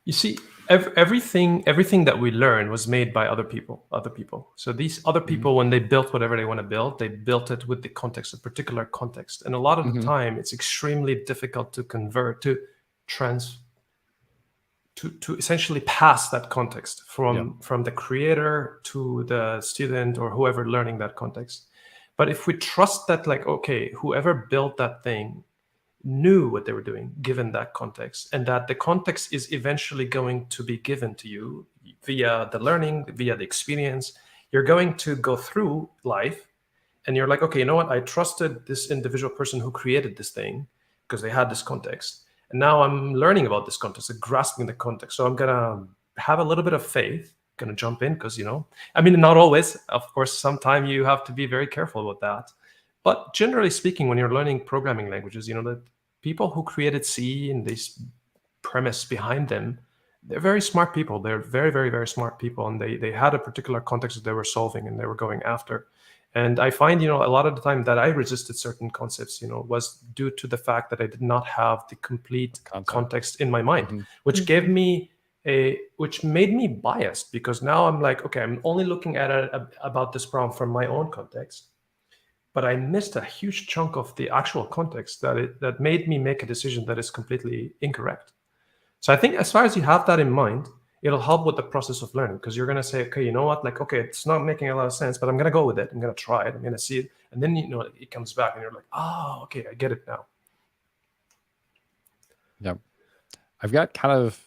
you see, everything that we learn was made by other people. So these other people, when they built whatever they want to build, they built it with the context, a particular context. And a lot of the time, it's extremely difficult to convert, to essentially pass that context from the creator to the student or whoever learning that context. But if we trust that, like, okay, whoever built that thing knew what they were doing given that context, and that the context is eventually going to be given to you via the learning, via the experience, you're going to go through life and you're like, okay, you know what? I trusted this individual person who created this thing because they had this context. And now I'm learning about this context and grasping the context. So I'm going to have a little bit of faith, going to jump in because, I mean, not always. Of course, sometimes you have to be very careful about that. But generally speaking, when you're learning programming languages, the people who created C and this premise behind them, they're very smart people. They're very, very, very smart people. And they had a particular context that they were solving and they were going after. And I find, a lot of the time that I resisted certain concepts, was due to the fact that I did not have the complete context in my mind, which gave me which made me biased, because now I'm like, okay, I'm only looking at it about this problem from my own context, but I missed a huge chunk of the actual context that made me make a decision that is completely incorrect. So I think as far as you have that in mind, it'll help with the process of learning, because you're going to say, okay, you know what, like, okay, it's not making a lot of sense, but I'm going to go with it. I'm going to try it. I'm going to see it. And then, it comes back and you're like, oh, okay, I get it now. Yeah. I've got kind of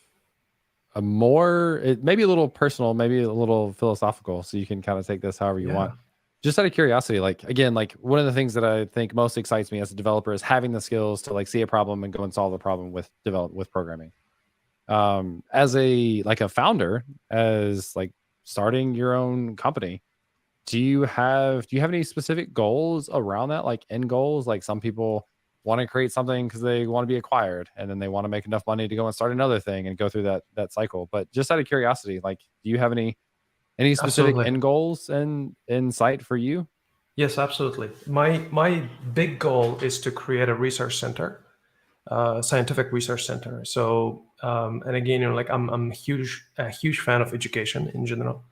a more, maybe a little personal, maybe a little philosophical, so you can kind of take this however you want. Just out of curiosity, like, again, like one of the things that I think most excites me as a developer is having the skills to like see a problem and go and solve the problem with programming. As a founder, as like starting your own company, do you have any specific goals around that, like end goals? Like some people want to create something because they want to be acquired, and then they want to make enough money to go and start another thing and go through that cycle. But just out of curiosity, like, do you have any specific end goals in sight for you? Yes, absolutely. My big goal is to create a research center, scientific research center. So, and again, like I'm a huge fan of education in general.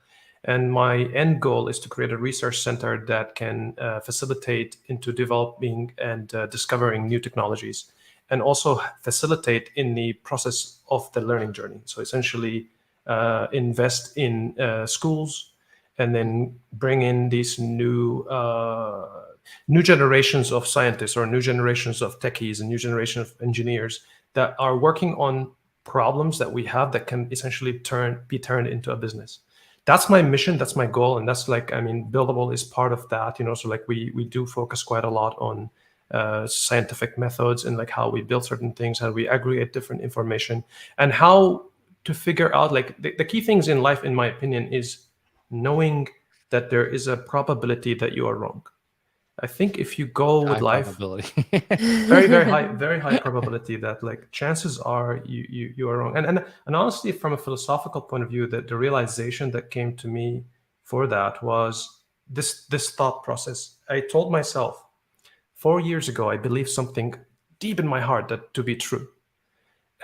And my end goal is to create a research center that can facilitate into developing and discovering new technologies, and also facilitate in the process of the learning journey. So essentially invest in schools, and then bring in these new generations of scientists, or new generations of techies, and new generation of engineers that are working on problems that we have that can essentially be turned into a business. That's my mission. That's my goal. And that's like, I mean, Buildable is part of that, so like we do focus quite a lot on scientific methods, and like how we build certain things, how we aggregate different information, and how to figure out, like, the key things in life, in my opinion, is knowing that there is a probability that you are wrong. I think if you go with life, very high probability that, like, chances are you are wrong. And honestly, from a philosophical point of view, that the realization that came to me for that was this thought process. I told myself 4 years ago, I believed something deep in my heart that to be true.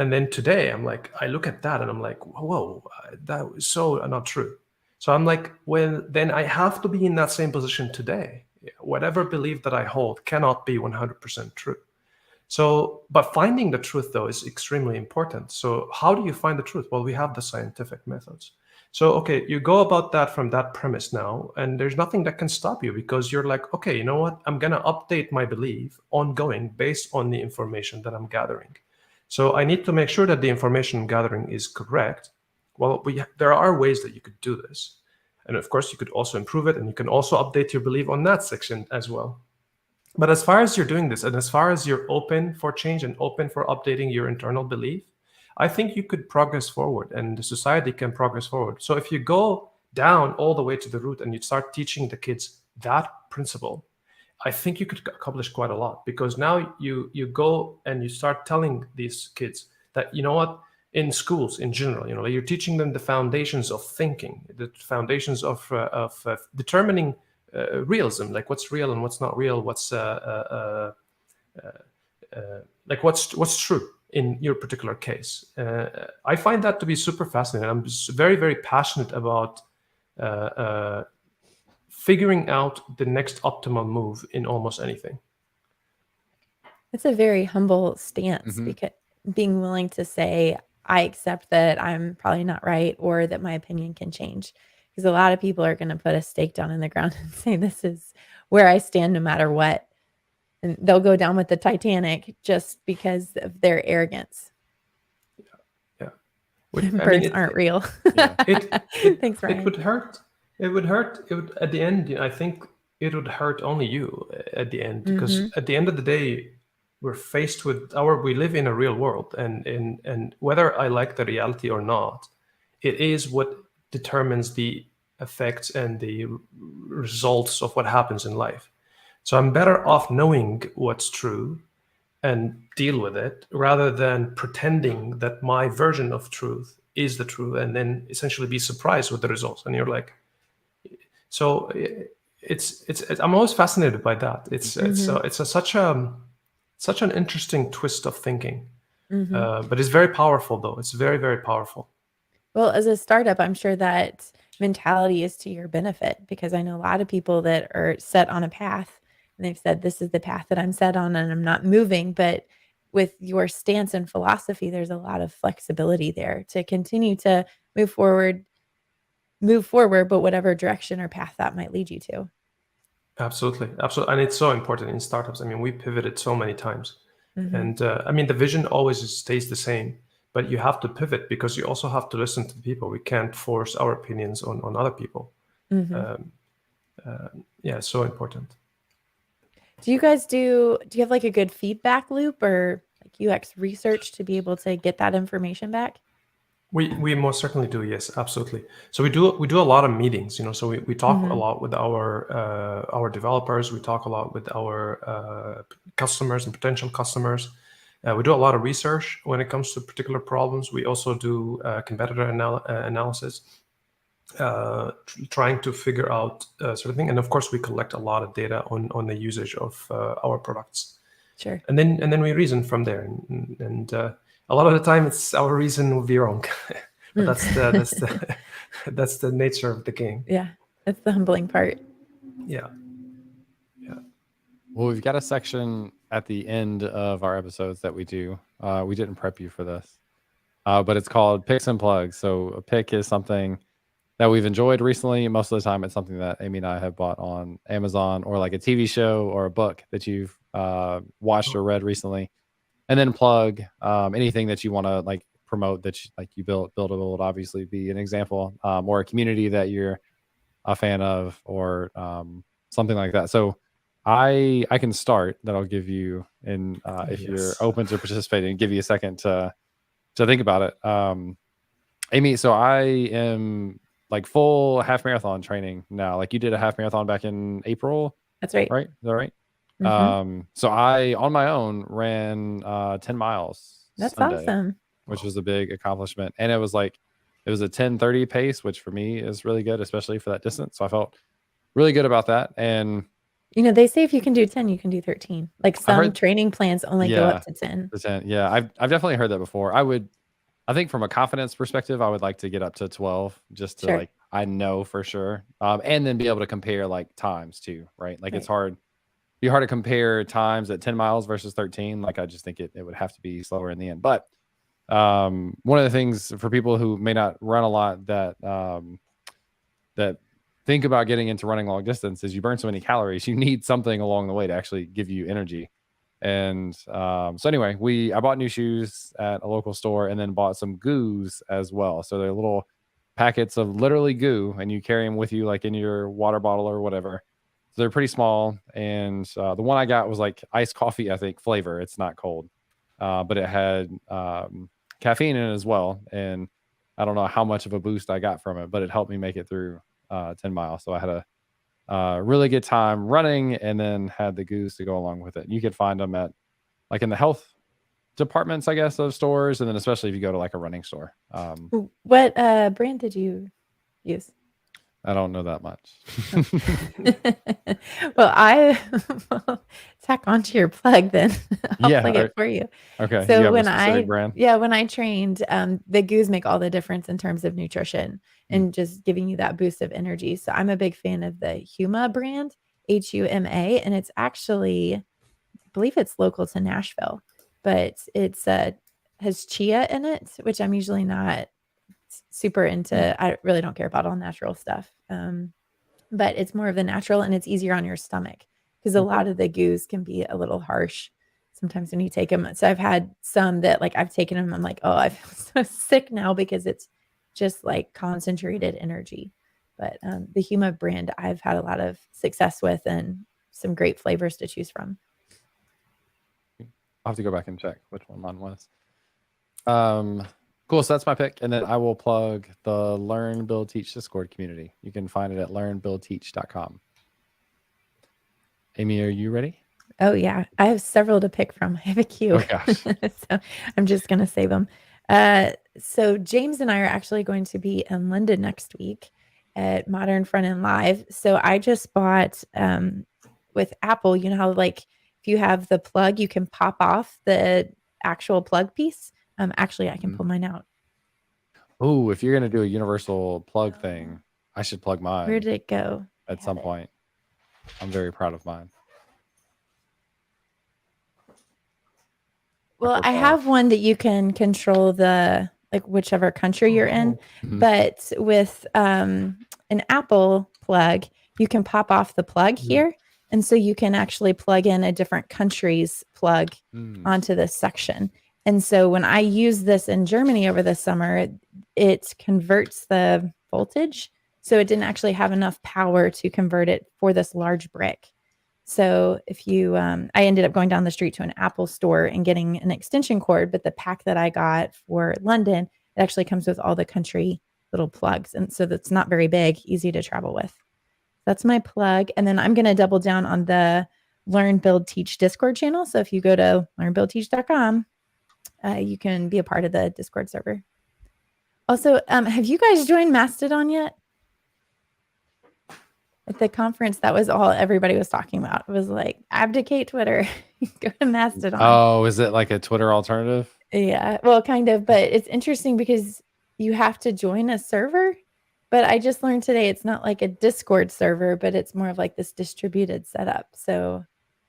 And then today I'm like, I look at that and I'm like, whoa, that was so not true. So I'm like, well, then I have to be in that same position today. Whatever belief that I hold cannot be 100% true. So, but finding the truth, though, is extremely important. So how do you find the truth? Well, we have the scientific methods. So, okay, you go about that from that premise now, and there's nothing that can stop you, because you're like, okay, you know what? I'm going to update my belief ongoing based on the information that I'm gathering. So I need to make sure that the information I'm gathering is correct. Well, there are ways that you could do this. And of course, you could also improve it, and you can also update your belief on that section as well. But as far as you're doing this, and as far as you're open for change and open for updating your internal belief, I think you could progress forward, and the society can progress forward. So if you go down all the way to the root and you start teaching the kids that principle, I think you could accomplish quite a lot, because now you go and you start telling these kids that, you know what, in schools in general, you're teaching them the foundations of thinking, the foundations of determining realism, like what's real and what's not real, what's like what's true in your particular case. I find that to be super fascinating. I'm just very, very passionate about figuring out the next optimal move in almost anything. It's a very humble stance, because being willing to say, I accept that I'm probably not right, or that my opinion can change. Because a lot of people are going to put a stake down in the ground and say, this is where I stand no matter what. And they'll go down with the Titanic just because of their arrogance. Yeah. Birds aren't real. Thanks, Ryan. It would hurt. It would hurt. At the end, I think it would hurt only you at the end, because at the end of the day, we're faced with we live in a real world, and whether I like the reality or not, it is what determines the effects and the results of what happens in life. So I'm better off knowing what's true and deal with it, rather than pretending that my version of truth is the truth, and then essentially be surprised with the results. And you're like, so it's I'm always fascinated by that. It's such an interesting twist of thinking, but it's very powerful, though. It's very, very powerful. Well, as a startup, I'm sure that mentality is to your benefit, because I know a lot of people that are set on a path and they've said, this is the path that I'm set on and I'm not moving. But with your stance and philosophy, there's a lot of flexibility there to continue to move forward, but whatever direction or path that might lead you to. Absolutely. And it's so important in startups. I mean, we pivoted so many times. And I mean, the vision always stays the same, but you have to pivot because you also have to listen to people. We can't force our opinions on other people. Yeah, it's so important. Do you guys do you have like a good feedback loop or like UX research to be able to get that information back? We most certainly do. Yes, absolutely. So we do a lot of meetings, so we talk a lot with our developers. We talk a lot with our customers and potential customers. We do a lot of research when it comes to particular problems. We also do competitor analysis, trying to figure out sort of thing. And of course, we collect a lot of data on the usage of our products. Sure. And then we reason from there. And a lot of the time, it's our reason will be wrong. But that's the nature of the game. Yeah, that's the humbling part. Yeah. Well, we've got a section at the end of our episodes that we do. We didn't prep you for this, but it's called Picks and Plugs. So a pick is something that we've enjoyed recently. Most of the time, it's something that Amy and I have bought on Amazon, or like a TV show or a book that you've watched or read recently. And then plug anything that you want to like promote that you built. Buildable would obviously be an example, or a community that you're a fan of, or something like that. So I can start. That I'll give you, and if you're open to participating, give you a second to think about it. Amy, so I am like full half marathon training now. Like you did a half marathon back in April. That's right. Right? Is that right? So I on my own ran 10 miles. That's Sunday, awesome. which was a big accomplishment. And it was a 10:30 pace, which for me is really good, especially for that distance. So I felt really good about that. And they say if you can do 10, you can do 13. Like some training plans only go up to 10. Yeah, I've definitely heard that before. I think from a confidence perspective, I would like to get up to 12 just to like, I know for sure. And then be able to compare like times too, right? Like it's be hard to compare times at 10 miles versus 13. Like I just think it would have to be slower in the end. But one of the things for people who may not run a lot that think about getting into running long distance is you burn so many calories. You need something along the way to actually give you energy. And so anyway, I bought new shoes at a local store and then bought some goos as well. So they're little packets of literally goo, and you carry them with you like in your water bottle or whatever. So they're pretty small. And the one I got was like iced coffee, I think, flavor. It's not cold, but it had caffeine in it as well. And I don't know how much of a boost I got from it, but it helped me make it through 10 miles. So I had a really good time running, and then had the goose to go along with it. You could find them at like in the health departments, I guess, of stores. And then especially if you go to like a running store. What brand did you use? I don't know that much. Well, I will tack onto your plug then. I'll plug it for you. Okay. So when I trained, the goos make all the difference in terms of nutrition and just giving you that boost of energy. So I'm a big fan of the Huma brand, Huma, and it's actually, I believe it's local to Nashville, but it's has chia in it, which I'm usually not super into. I really don't care about all natural stuff. But it's more of the natural, and it's easier on your stomach because a lot of the goos can be a little harsh sometimes when you take them. So I've had some that like I've taken them. I'm like, oh, I feel so sick now because it's just like concentrated energy. But the Huma brand I've had a lot of success with, and some great flavors to choose from. I'll have to go back and check which one mine was. Cool. So that's my pick. And then I will plug the Learn, Build, Teach Discord community. You can find it at learnbuildteach.com. Amy, are you ready? Oh, yeah. I have several to pick from. I have a queue. Oh, gosh. So I'm just going to save them. So James and I are actually going to be in London next week at Modern Front End Live. So I just bought with Apple, you know how like if you have the plug, you can pop off the actual plug piece. Actually, I can pull mine out. Oh, if you're gonna do a universal plug thing, I should plug mine. Where did it go? At some point. I'm very proud of mine. Well, I have one that you can control the like whichever country you're in, but with an Apple plug, you can pop off the plug here, and so you can actually plug in a different country's plug onto this section. And so when I use this in Germany over the summer, it converts the voltage, so it didn't actually have enough power to convert it for this large brick. So if you, I ended up going down the street to an Apple store and getting an extension cord, but the pack that I got for London, it actually comes with all the country little plugs. And so that's not very big, easy to travel with. That's my plug. And then I'm going to double down on the Learn, Build, Teach Discord channel. So if you go to learnbuildteach.com, you can be a part of the Discord server. Also, have you guys joined Mastodon yet? At the conference, that was all everybody was talking about. It was like, abdicate Twitter, go to Mastodon. Oh, is it like a Twitter alternative? Yeah, well, kind of, but it's interesting because you have to join a server. But I just learned today it's not like a Discord server, but it's more of like this distributed setup. So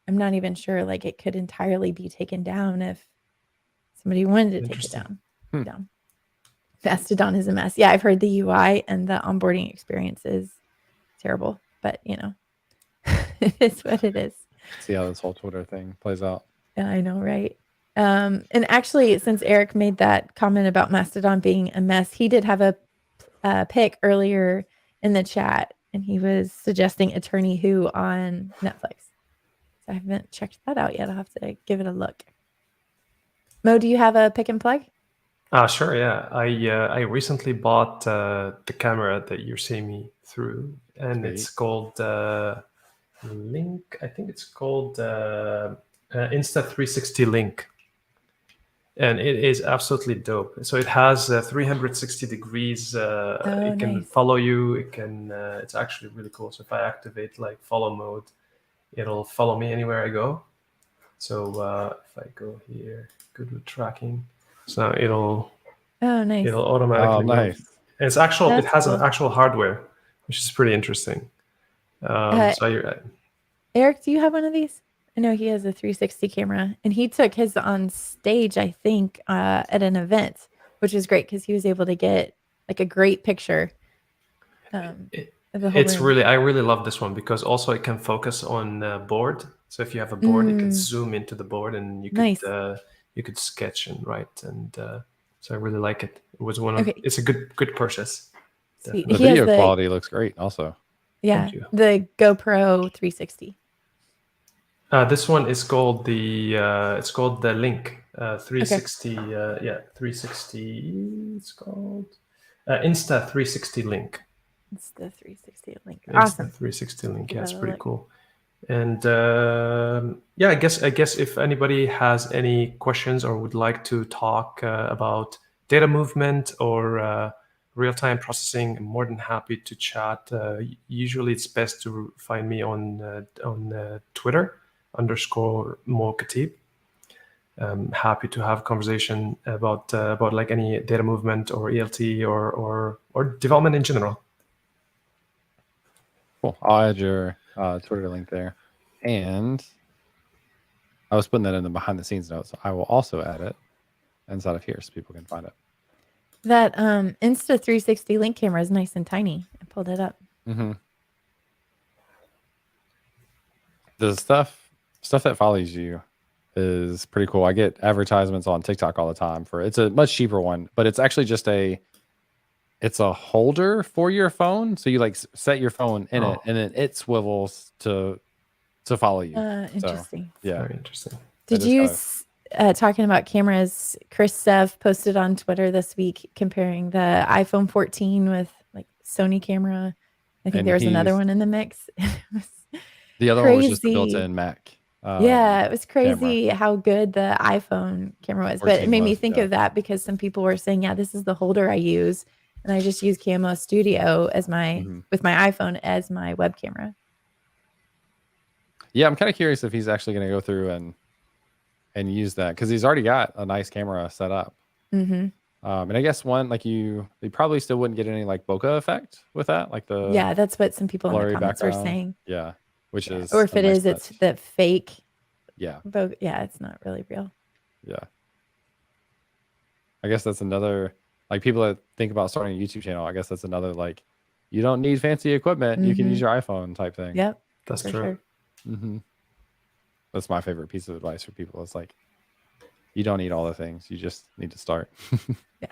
I'm not even sure like it could entirely be taken down if somebody wanted to take it down. Mastodon is a mess. Yeah, I've heard the UI and the onboarding experience is terrible. But, you know, it is what it is. See how this whole Twitter thing plays out. Yeah, I know, right? And actually, since Eric made that comment about Mastodon being a mess, he did have a pick earlier in the chat, and he was suggesting Attorney Who on Netflix. So I haven't checked that out yet. I'll have to give it a look. Mo, do you have a pick and plug? Sure, yeah. I recently bought the camera that you're seeing me through, and it's called Link. I think it's called Insta360 Link, and it is absolutely dope. So it has 360 degrees. It can follow you. It can. It's actually really cool. So if I activate like follow mode, it'll follow me anywhere I go. So if I go here, good with tracking. So it'll automatically move. And it's actual. It has an actual hardware, which is pretty interesting. Eric, do you have one of these? I know he has a 360 camera, and he took his on stage, I think, at an event, which is great because he was able to get like a great picture. It's really, I really love this one because also it can focus on board. So if you have a board, it can zoom into the board, and you could you could sketch and write, and so I really like it. It was one of it's a good purchase. The video quality looks great, also. Yeah, the GoPro 360. This one is called the Link 360. 360. It's called Insta 360 Link. It's the 360 Link. Awesome. Insta 360 Link. Yeah, it's pretty cool. And I guess if anybody has any questions or would like to talk about data movement or real-time processing, I'm more than happy to chat. Usually it's best to find me on Twitter _Moe Katib. I'm happy to have a conversation about like any data movement or ELT or development in general. Cool. I'll add your Twitter link there. And I was putting that in the behind the scenes notes. I will also add it inside of here so people can find it. That Insta 360 Link camera is nice and tiny. I pulled it up. The stuff that follows you is pretty cool. I get advertisements on TikTok all the time for it's a much cheaper one, but it's actually just it's a holder for your phone. So you like set your phone in it, and then it swivels to follow you. Interesting. So, yeah, very interesting. Did you talking about cameras? Chris Sev posted on Twitter this week comparing the iPhone 14 with like Sony camera. I think there was another one in the mix. The other one was just a built-in Mac. Yeah, it was crazy how good the iPhone camera was. But it made me think of that because some people were saying, yeah, this is the holder I use. And I just use Camo Studio as my with my iPhone as my web camera. Yeah, I'm kind of curious if he's actually going to go through and use that because he's already got a nice camera set up. And I guess one like you probably still wouldn't get any like bokeh effect with that, like the Yeah, that's what some people in the blurry comments were background. saying. Yeah, which Yeah. is Or if a it nice is, it's touch. the fake. Yeah, Yeah, it's not really real. yeah. I guess that's another like people that think about starting a YouTube channel. I guess that's another like you don't need fancy equipment. You can use your iPhone type thing. Yep, That's for true. sure. That's my favorite piece of advice for people. It's like you don't need all the things. You just need to start. Yeah.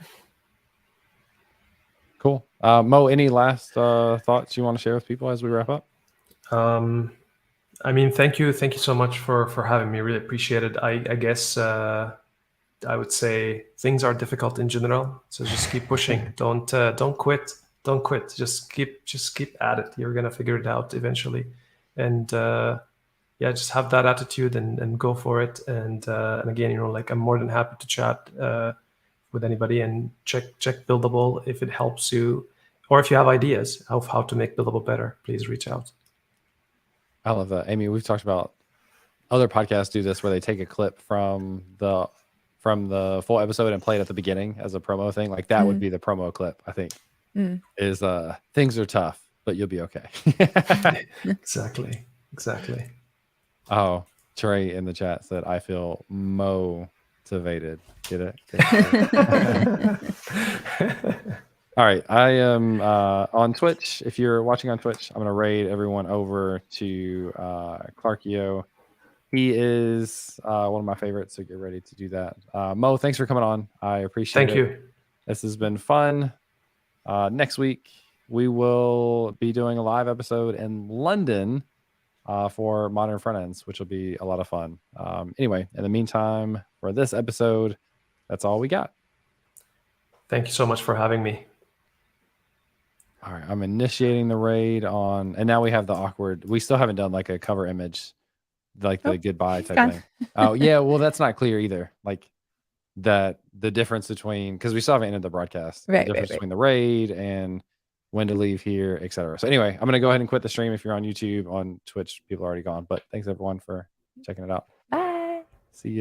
Cool. Mo, any last thoughts you want to share with people as we wrap up? I mean, thank you so much for having me. Really appreciate it. I guess I would say things are difficult in general, so just keep pushing. Don't quit. Don't quit. Just keep at it. You're gonna figure it out eventually, and yeah, just have that attitude and go for it. And again, you know, like I'm more than happy to chat with anybody and check Buildable if it helps you, or if you have ideas of how to make Buildable better, please reach out. I love that. Amy, we've talked about other podcasts do this where they take a clip from the full episode and play it at the beginning as a promo thing. Like that would be the promo clip, I think. Is things are tough, but you'll be okay. Exactly. Oh, Trey in the chat said I feel motivated. Get it? All right. I am on Twitch. If you're watching on Twitch, I'm going to raid everyone over to Clarkio. He is one of my favorites, so get ready to do that. Mo, thanks for coming on. I appreciate it. Thank you. This has been fun. Next week, we will be doing a live episode in London for Modern Front Ends, which will be a lot of fun. Anyway, in the meantime, for this episode, that's all we got. Thank you so much for having me. All right, I'm initiating the raid on, and now we have the awkward. We still haven't done like a cover image, like the goodbye type thing. Oh yeah, well that's not clear either. Like that the difference between, because we still haven't ended the broadcast. Right, the difference between the raid and when to leave here, etc. So anyway, I'm gonna go ahead and quit the stream. If you're on YouTube, on Twitch, people are already gone. But thanks everyone for checking it out. Bye. See you.